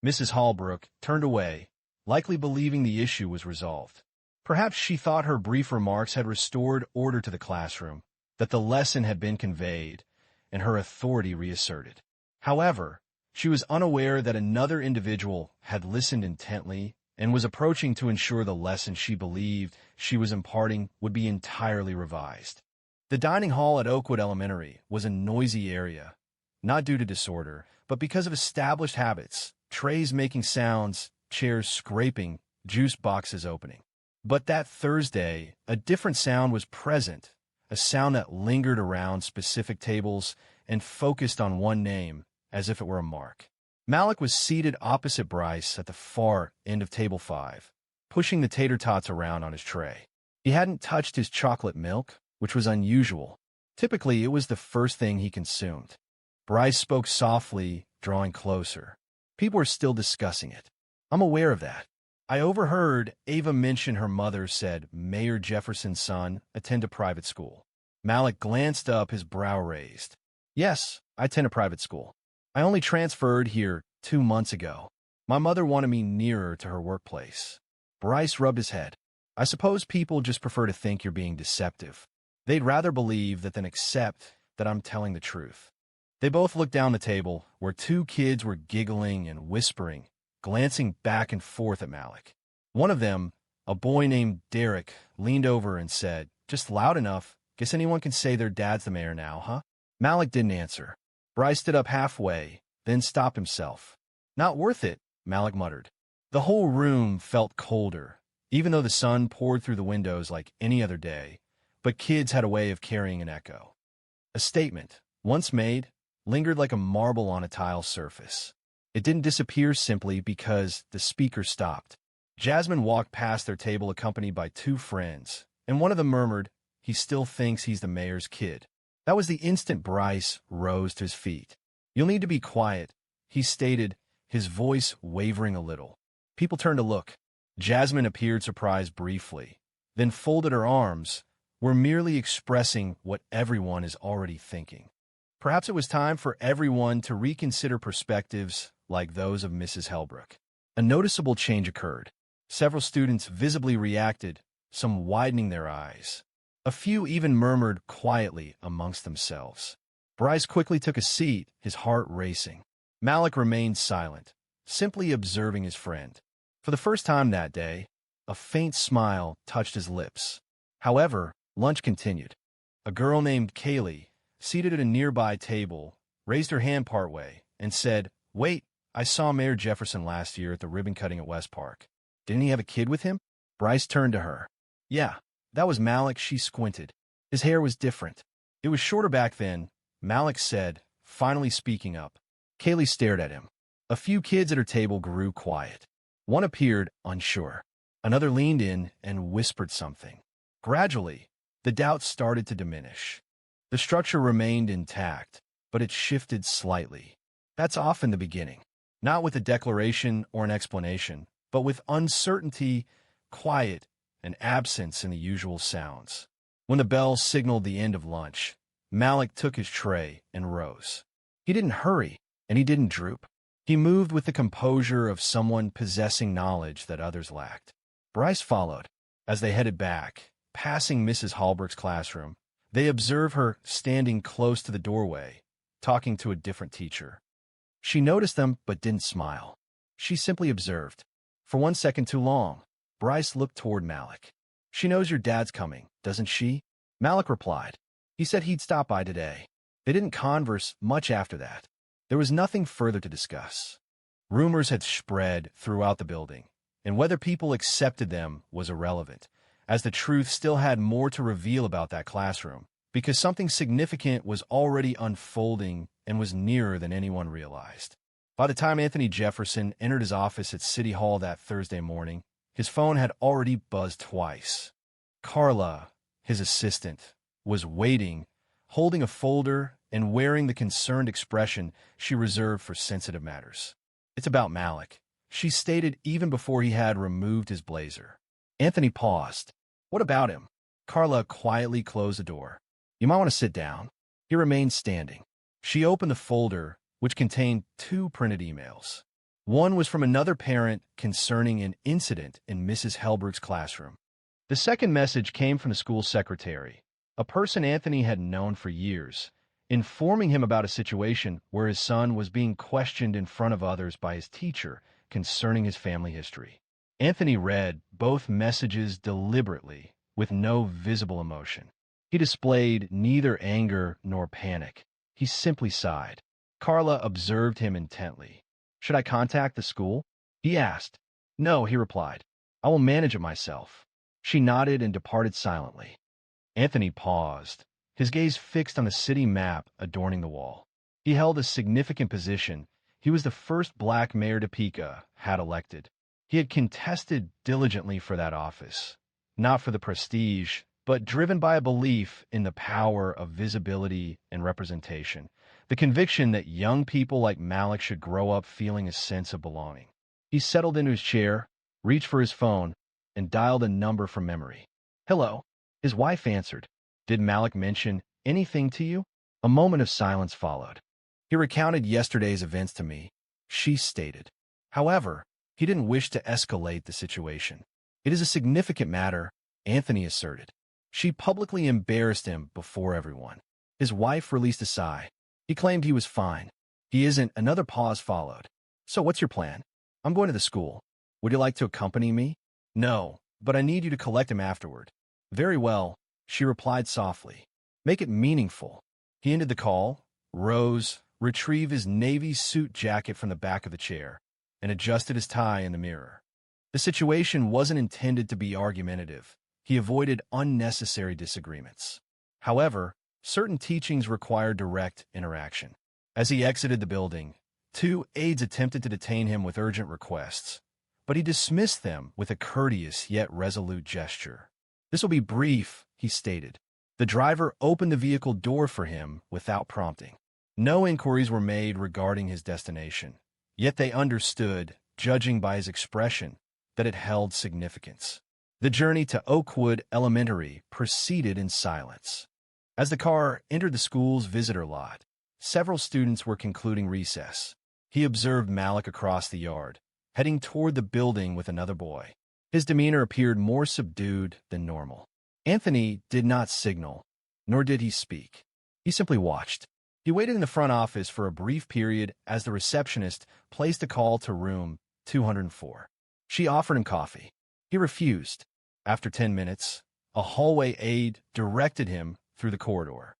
Mrs. Holbrook turned away, likely believing the issue was resolved. Perhaps she thought her brief remarks had restored order to the classroom, that the lesson had been conveyed, and her authority reasserted. However, she was unaware that another individual had listened intently and was approaching to ensure the lesson she believed she was imparting would be entirely revised. The dining hall at Oakwood Elementary was a noisy area, not due to disorder, but because of established habits, trays making sounds, chairs scraping, juice boxes opening. But that Thursday, a different sound was present, a sound that lingered around specific tables and focused on one name, as if it were a mark. Malik was seated opposite Bryce at the far end of table 5, pushing the tater tots around on his tray. He hadn't touched his chocolate milk, which was unusual. Typically, it was the first thing he consumed. Bryce spoke softly, drawing closer. "People are still discussing it. I'm aware of that. I overheard Ava mention her mother said Mayor Jefferson's son attend a private school." Malik glanced up, his brow raised. "Yes, I attend a private school. I only transferred here 2 months ago. My mother wanted me nearer to her workplace." Bryce rubbed his head. "I suppose people just prefer to think you're being deceptive. They'd rather believe that than accept that I'm telling the truth." They both looked down the table, where 2 kids were giggling and whispering, glancing back and forth at Malik. One of them, a boy named Derek, leaned over and said, "Just loud enough. Guess anyone can say their dad's the mayor now, huh?" Malik didn't answer. Bryce stood up halfway, then stopped himself. "Not worth it," Malik muttered. The whole room felt colder, even though the sun poured through the windows like any other day, but kids had a way of carrying an echo. A statement, once made, lingered like a marble on a tile surface. It didn't disappear simply because the speaker stopped. Jasmine walked past their table accompanied by 2 friends, and one of them murmured, "He still thinks he's the mayor's kid." That was the instant Bryce rose to his feet. "You'll need to be quiet," he stated, his voice wavering a little. People turned to look. Jasmine appeared surprised briefly, then folded her arms, were merely expressing what everyone is already thinking. Perhaps it was time for everyone to reconsider perspectives like those of Mrs. Holbrook. A noticeable change occurred. Several students visibly reacted, some widening their eyes. A few even murmured quietly amongst themselves. Bryce quickly took a seat, his heart racing. Malik remained silent, simply observing his friend. For the first time that day, a faint smile touched his lips. However, lunch continued. A girl named Kaylee, seated at a nearby table, raised her hand partway and said, "Wait, I saw Mayor Jefferson last year at the ribbon cutting at West Park. Didn't he have a kid with him?" Bryce turned to her. "Yeah, that was Malik." She squinted. His hair was different. It was shorter back then, Malik said, finally speaking up. Kaylee stared at him. A few kids at her table grew quiet. One appeared unsure. Another leaned in and whispered something. Gradually, the doubt started to diminish. The structure remained intact, but it shifted slightly. That's often the beginning. Not with a declaration or an explanation, but with uncertainty, quiet, and absence in the usual sounds. When the bell signaled the end of lunch, Malik took his tray and rose. He didn't hurry, and he didn't droop. He moved with the composure of someone possessing knowledge that others lacked. Bryce followed. As they headed back, passing Mrs. Hallbrook's classroom, they observed her standing close to the doorway, talking to a different teacher. She noticed them but didn't smile. She simply observed. For 1 second too long, Bryce looked toward Malik. "She knows your dad's coming, doesn't she?" Malik replied. "He said he'd stop by today." They didn't converse much after that. There was nothing further to discuss. Rumors had spread throughout the building, and whether people accepted them was irrelevant, as the truth still had more to reveal about that classroom, because something significant was already unfolding and was nearer than anyone realized. By the time Anthony Jefferson entered his office at City Hall that Thursday morning, his phone had already buzzed twice. Carla, his assistant, was waiting, holding a folder and wearing the concerned expression she reserved for sensitive matters. "It's about Malik," she stated even before he had removed his blazer. Anthony paused. "What about him?" Carla quietly closed the door. "You might want to sit down." He remained standing. She opened the folder, which contained 2 printed emails. One was from another parent concerning an incident in Mrs. Hellbrook's classroom. The second message came from the school secretary, a person Anthony had known for years, informing him about a situation where his son was being questioned in front of others by his teacher concerning his family history. Anthony read both messages deliberately, with no visible emotion. He displayed neither anger nor panic. He simply sighed. Carla observed him intently. "Should I contact the school?" he asked. "No," he replied. "I will manage it myself." She nodded and departed silently. Anthony paused, his gaze fixed on the city map adorning the wall. He held a significant position. He was the first black mayor Topeka had elected. He had contested diligently for that office, not for the prestige, but driven by a belief in the power of visibility and representation, the conviction that young people like Malik should grow up feeling a sense of belonging. He settled into his chair, reached for his phone, and dialed a number from memory. "Hello." His wife answered. "Did Malik mention anything to you?" A moment of silence followed. "He recounted yesterday's events to me," she stated. However, he didn't wish to escalate the situation. "It is a significant matter," Anthony asserted. She publicly embarrassed him before everyone. His wife released a sigh. He claimed he was fine. "He isn't." Another pause followed. "So what's your plan?" "I'm going to the school. Would you like to accompany me?" "No, but I need you to collect him afterward." "Very well," she replied softly. "Make it meaningful." He ended the call, rose, retrieved his navy suit jacket from the back of the chair, and adjusted his tie in the mirror. The situation wasn't intended to be argumentative. He avoided unnecessary disagreements. However, certain teachings required direct interaction. As he exited the building, 2 aides attempted to detain him with urgent requests, but he dismissed them with a courteous yet resolute gesture. "This will be brief," he stated. The driver opened the vehicle door for him without prompting. No inquiries were made regarding his destination, yet they understood, judging by his expression, that it held significance. The journey to Oakwood Elementary proceeded in silence. As the car entered the school's visitor lot, several students were concluding recess. He observed Malik across the yard, heading toward the building with another boy. His demeanor appeared more subdued than normal. Anthony did not signal, nor did he speak. He simply watched. He waited in the front office for a brief period as the receptionist placed a call to room 204. She offered him coffee. He refused. After 10 minutes, a hallway aide directed him through the corridor.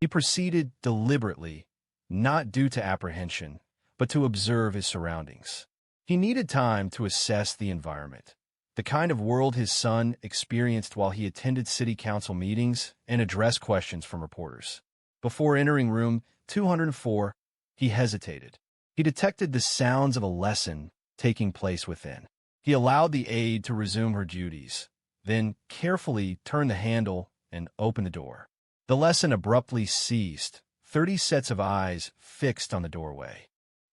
He proceeded deliberately, not due to apprehension, but to observe his surroundings. He needed time to assess the environment, the kind of world his son experienced while he attended city council meetings and addressed questions from reporters. Before entering room 204, he hesitated. He detected the sounds of a lesson taking place within. He allowed the aide to resume her duties, then carefully turned the handle and opened the door. The lesson abruptly ceased, 30 sets of eyes fixed on the doorway.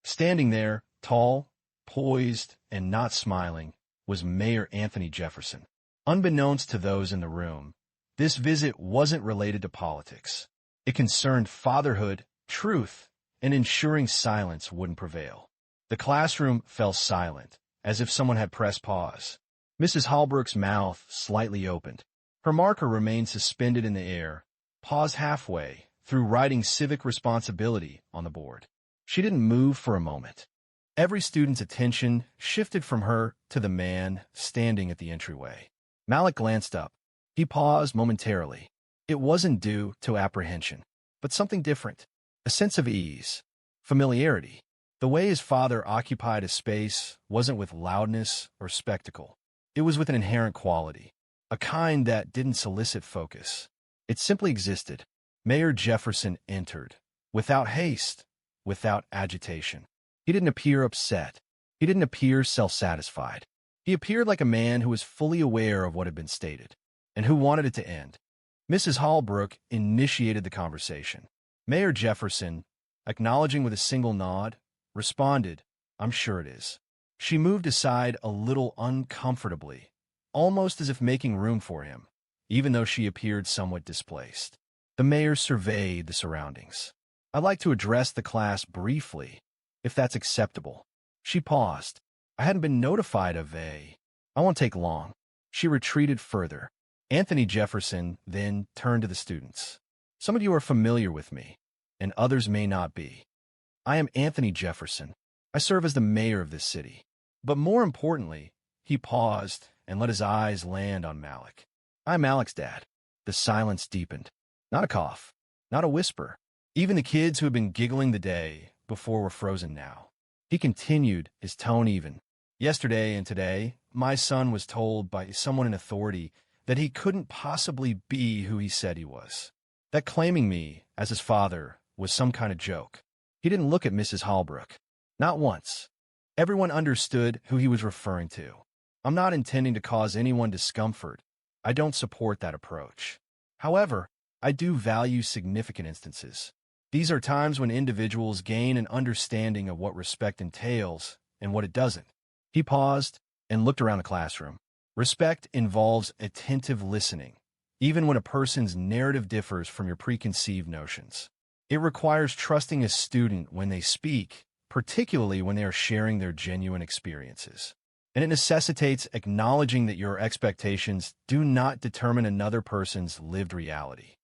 Standing there, tall, poised, and not smiling, was Mayor Anthony Jefferson. Unbeknownst to those in the room, this visit wasn't related to politics. It concerned fatherhood, truth, and ensuring silence wouldn't prevail. The classroom fell silent, as if someone had pressed pause. Mrs. Holbrook's mouth slightly opened. Her marker remained suspended in the air, paused halfway, through writing civic responsibility on the board. She didn't move for a moment. Every student's attention shifted from her to the man standing at the entryway. Malik glanced up. He paused momentarily. It wasn't due to apprehension, but something different. A sense of ease, familiarity. The way his father occupied his space wasn't with loudness or spectacle. It was with an inherent quality, a kind that didn't solicit focus. It simply existed. Mayor Jefferson entered, without haste, without agitation. He didn't appear upset. He didn't appear self-satisfied. He appeared like a man who was fully aware of what had been stated, and who wanted it to end. Mrs. Holbrook initiated the conversation. Mayor Jefferson, acknowledging with a single nod, responded, "I'm sure it is." She moved aside a little uncomfortably, almost as if making room for him, even though she appeared somewhat displaced. The mayor surveyed the surroundings. "I'd like to address the class briefly, if that's acceptable." She paused. "I hadn't been notified of I won't take long." She retreated further. Anthony Jefferson then turned to the students. "Some of you are familiar with me, and others may not be. I am Anthony Jefferson. I serve as the mayor of this city. But more importantly," he paused and let his eyes land on Malik. "I'm Malik's dad." The silence deepened. Not a cough, not a whisper. Even the kids who had been giggling the day before were frozen now. He continued, his tone even. "Yesterday and today, my son was told by someone in authority that he couldn't possibly be who he said he was. That claiming me as his father was some kind of joke." He didn't look at Mrs. Holbrook. Not once. Everyone understood who he was referring to. "I'm not intending to cause anyone discomfort. I don't support that approach. However, I do value significant instances. These are times when individuals gain an understanding of what respect entails and what it doesn't." He paused and looked around the classroom. Respect involves attentive listening, even when a person's narrative differs from your preconceived notions. It requires trusting a student when they speak, particularly when they are sharing their genuine experiences. And it necessitates acknowledging that your expectations do not determine another person's lived reality.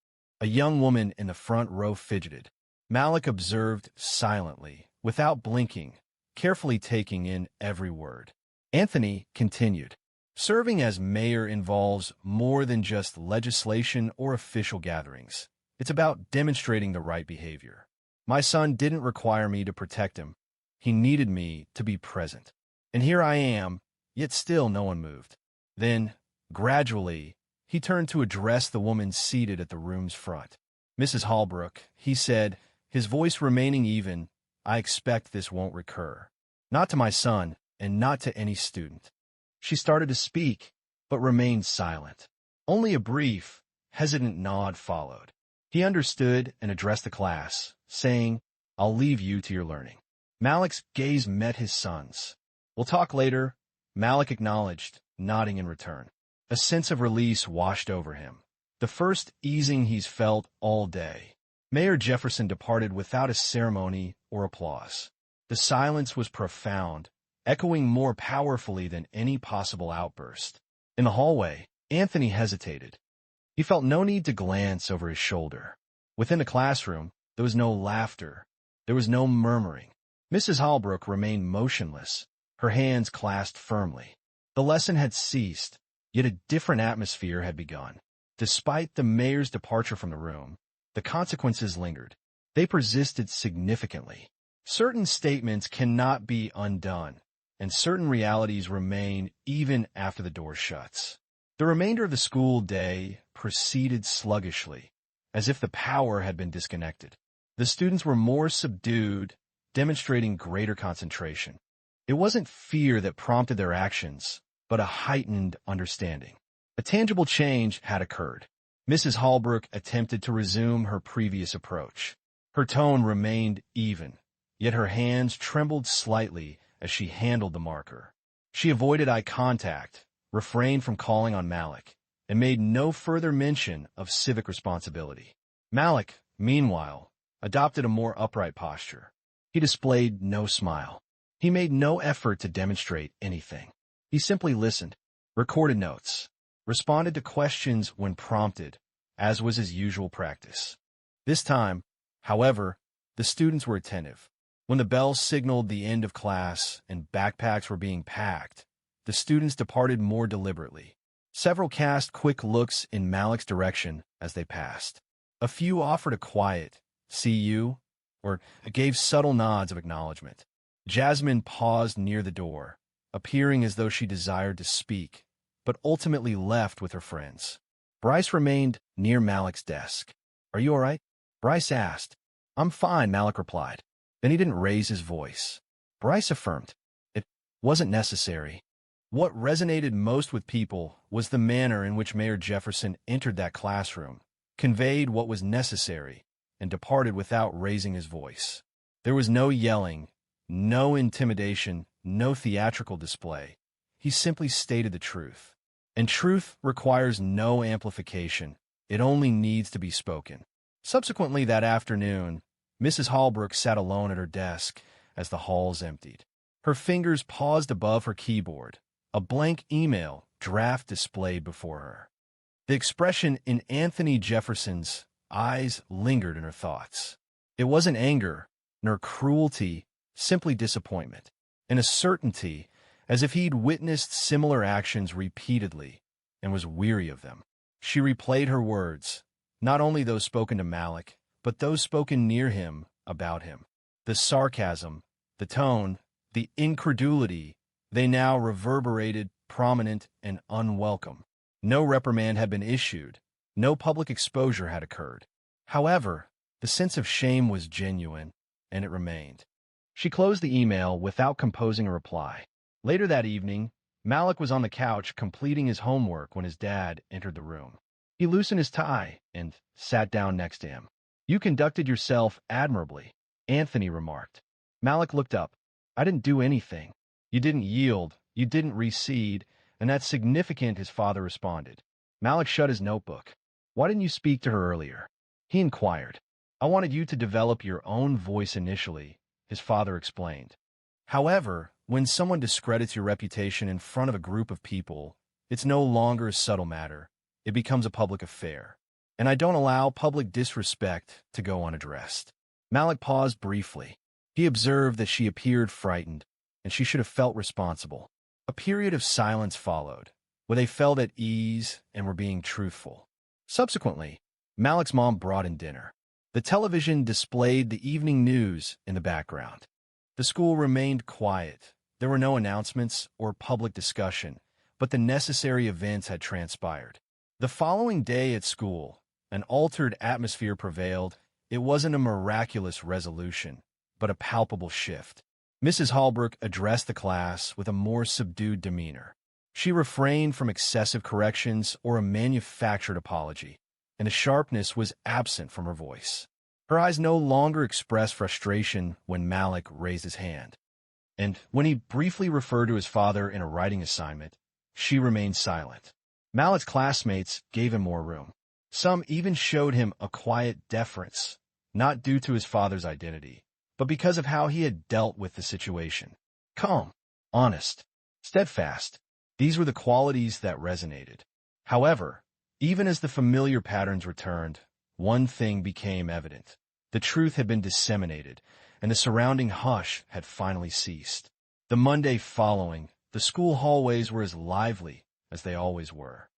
A young woman in the front row fidgeted. Malik observed silently, without blinking, carefully taking in every word. Anthony continued. "Serving as mayor involves more than just legislation or official gatherings. It's about demonstrating the right behavior. My son didn't require me to protect him. He needed me to be present. And here I am, yet still no one moved." Then, gradually, he turned to address the woman seated at the room's front. "Mrs. Holbrook," he said, his voice remaining even, "I expect this won't recur. Not to my son, and not to any student." She started to speak, but remained silent. Only a brief, hesitant nod followed. He understood and addressed the class, saying, "I'll leave you to your learning." Malik's gaze met his son's. "We'll talk later," Malik acknowledged, nodding in return. A sense of release washed over him. The first easing he's felt all day. Mayor Jefferson departed without a ceremony or applause. The silence was profound, echoing more powerfully than any possible outburst. In the hallway, Anthony hesitated. He felt no need to glance over his shoulder. Within the classroom, there was no laughter. There was no murmuring. Mrs. Holbrook remained motionless, her hands clasped firmly. The lesson had ceased, yet a different atmosphere had begun. Despite the mayor's departure from the room, the consequences lingered. They persisted significantly. Certain statements cannot be undone, and certain realities remain even after the door shuts. The remainder of the school day proceeded sluggishly, as if the power had been disconnected. The students were more subdued, demonstrating greater concentration. It wasn't fear that prompted their actions, but a heightened understanding. A tangible change had occurred. Mrs. Holbrook attempted to resume her previous approach. Her tone remained even, yet her hands trembled slightly as she handled the marker. She avoided eye contact, refrained from calling on Malik, and made no further mention of civic responsibility. Malik, meanwhile, adopted a more upright posture. He displayed no smile. He made no effort to demonstrate anything. He simply listened, recorded notes, responded to questions when prompted, as was his usual practice. This time, however, the students were attentive. When the bell signaled the end of class and backpacks were being packed, the students departed more deliberately. Several cast quick looks in Malik's direction as they passed. A few offered a quiet, "See you," or gave subtle nods of acknowledgement. Jasmine paused near the door, appearing as though she desired to speak, but ultimately left with her friends. Bryce remained near Malik's desk. "Are you all right?" Bryce asked. "I'm fine," Malik replied. Then he didn't raise his voice. Bryce affirmed. It wasn't necessary. What resonated most with people was the manner in which Mayor Jefferson entered that classroom, conveyed what was necessary, and departed without raising his voice. There was no yelling, no intimidation, no theatrical display. He simply stated the truth. And truth requires no amplification. It only needs to be spoken. Subsequently that afternoon, Mrs. Hallbrook sat alone at her desk as the halls emptied. Her fingers paused above her keyboard, a blank email draft displayed before her. The expression in Anthony Jefferson's eyes lingered in her thoughts. It wasn't anger, nor cruelty, simply disappointment, and a certainty as if he'd witnessed similar actions repeatedly and was weary of them. She replayed her words, not only those spoken to Malik, but those spoken near him about him. The sarcasm, the tone, the incredulity, they now reverberated, prominent and unwelcome. No reprimand had been issued. No public exposure had occurred. However, the sense of shame was genuine, and it remained. She closed the email without composing a reply. Later that evening, Malik was on the couch completing his homework when his dad entered the room. He loosened his tie and sat down next to him. "You conducted yourself admirably," Anthony remarked. Malik looked up. "I didn't do anything." "You didn't yield, you didn't recede, and that's significant," his father responded. Malik shut his notebook. "Why didn't you speak to her earlier?" he inquired. "I wanted you to develop your own voice initially," his father explained. However, when someone discredits your reputation in front of a group of people, it's no longer a subtle matter. It becomes a public affair. And I don't allow public disrespect to go unaddressed. Malik paused briefly. He observed that she appeared frightened, and she should have felt responsible. A period of silence followed, where they felt at ease and were being truthful. Subsequently, Malik's mom brought in dinner. The television displayed the evening news in the background. The school remained quiet. There were no announcements or public discussion, but the necessary events had transpired. The following day at school, an altered atmosphere prevailed. It wasn't a miraculous resolution, but a palpable shift. Mrs. Hallbrook addressed the class with a more subdued demeanor. She refrained from excessive corrections or a manufactured apology, and the sharpness was absent from her voice. Her eyes no longer expressed frustration when Malik raised his hand. And when he briefly referred to his father in a writing assignment, she remained silent. Malik's classmates gave him more room. Some even showed him a quiet deference, not due to his father's identity, but because of how he had dealt with the situation. Calm, honest, steadfast. These were the qualities that resonated. However, even as the familiar patterns returned, one thing became evident. The truth had been disseminated, and the surrounding hush had finally ceased. The Monday following, the school hallways were as lively as they always were.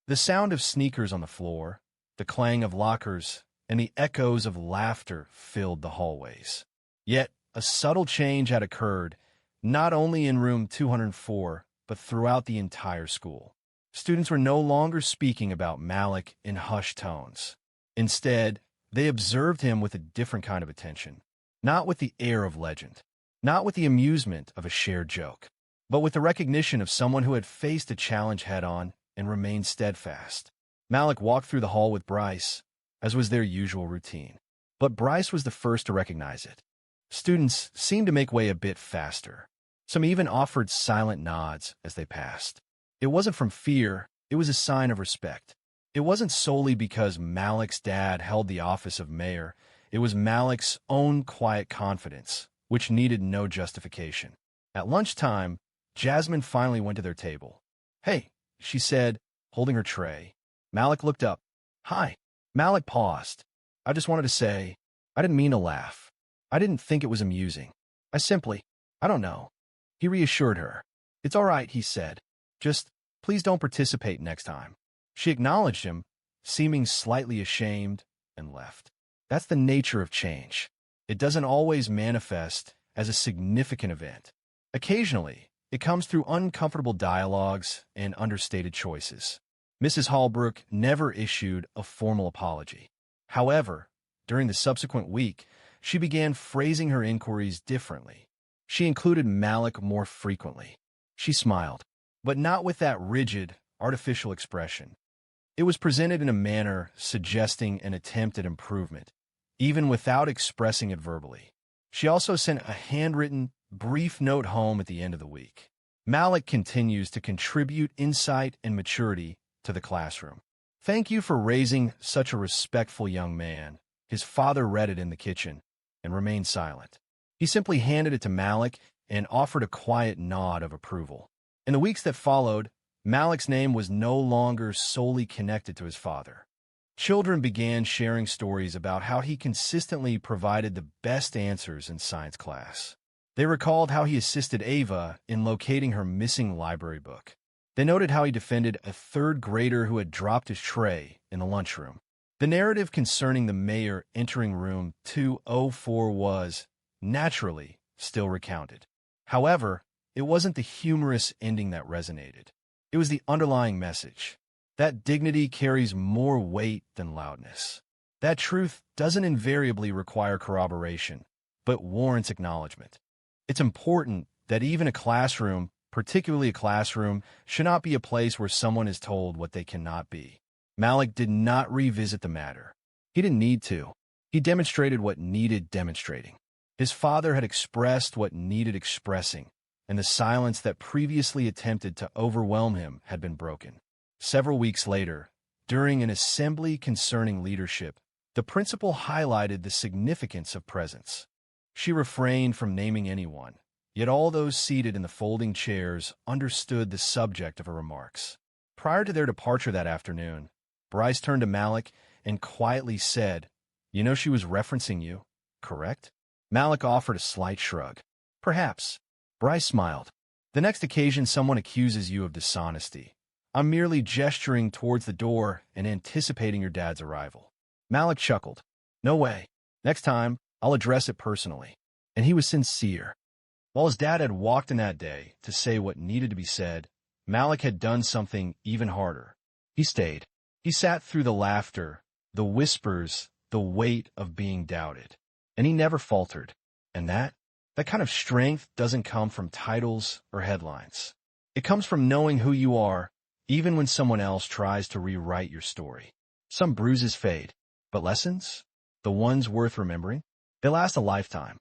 The sound of sneakers on the floor, the clang of lockers, and the echoes of laughter filled the hallways. Yet, a subtle change had occurred, not only in room 204, but throughout the entire school. Students were no longer speaking about Malik in hushed tones. Instead, they observed him with a different kind of attention, not with the air of legend, not with the amusement of a shared joke, but with the recognition of someone who had faced a challenge head-on and remained steadfast. Malik walked through the hall with Bryce, as was their usual routine. But Bryce was the first to recognize it. Students seemed to make way a bit faster. Some even offered silent nods as they passed. It wasn't from fear, it was a sign of respect. It wasn't solely because Malik's dad held the office of mayor. It was Malik's own quiet confidence, which needed no justification. At lunchtime, Jasmine finally went to their table. "Hey," she said, holding her tray. Malik looked up. "Hi." Malik paused. "I just wanted to say, I didn't mean to laugh. I didn't think it was amusing. I don't know." He reassured her. "It's all right," he said. "Just, please don't participate next time." She acknowledged him, seeming slightly ashamed, and left. That's the nature of change. It doesn't always manifest as a significant event. Occasionally, it comes through uncomfortable dialogues and understated choices. Mrs. Holbrook never issued a formal apology. However, during the subsequent week, she began phrasing her inquiries differently. She included Malik more frequently. She smiled, but not with that rigid, artificial expression. It was presented in a manner suggesting an attempt at improvement, even without expressing it verbally. She also sent a handwritten, brief note home at the end of the week. Malik continues to contribute insight and maturity to the classroom. "Thank you for raising such a respectful young man." His father read it in the kitchen and remained silent. He simply handed it to Malik and offered a quiet nod of approval. In the weeks that followed, Malik's name was no longer solely connected to his father. Children began sharing stories about how he consistently provided the best answers in science class. They recalled how he assisted Ava in locating her missing library book. They noted how he defended a third grader who had dropped his tray in the lunchroom. The narrative concerning the mayor entering room 204 was, naturally, still recounted. However, it wasn't the humorous ending that resonated. It was the underlying message. That dignity carries more weight than loudness. That truth doesn't invariably require corroboration, but warrants acknowledgement. It's important that even a classroom, particularly a classroom, should not be a place where someone is told what they cannot be. Malik did not revisit the matter. He didn't need to. He demonstrated what needed demonstrating. His father had expressed what needed expressing, and the silence that previously attempted to overwhelm him had been broken. Several weeks later, during an assembly concerning leadership, the principal highlighted the significance of presence. She refrained from naming anyone, yet all those seated in the folding chairs understood the subject of her remarks. Prior to their departure that afternoon, Bryce turned to Malik and quietly said, "You know she was referencing you, correct?" Malik offered a slight shrug. "Perhaps." Bryce smiled. "The next occasion someone accuses you of dishonesty, I'm merely gesturing towards the door and anticipating your dad's arrival." Malik chuckled. "No way. Next time, I'll address it personally." And he was sincere. While his dad had walked in that day to say what needed to be said, Malik had done something even harder. He stayed. He sat through the laughter, the whispers, the weight of being doubted. And he never faltered. And that kind of strength doesn't come from titles or headlines. It comes from knowing who you are, even when someone else tries to rewrite your story. Some bruises fade, but lessons, the ones worth remembering, they last a lifetime.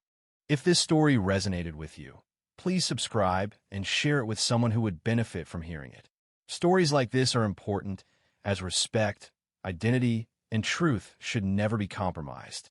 If this story resonated with you, please subscribe and share it with someone who would benefit from hearing it. Stories like this are important, as respect, identity, and truth should never be compromised.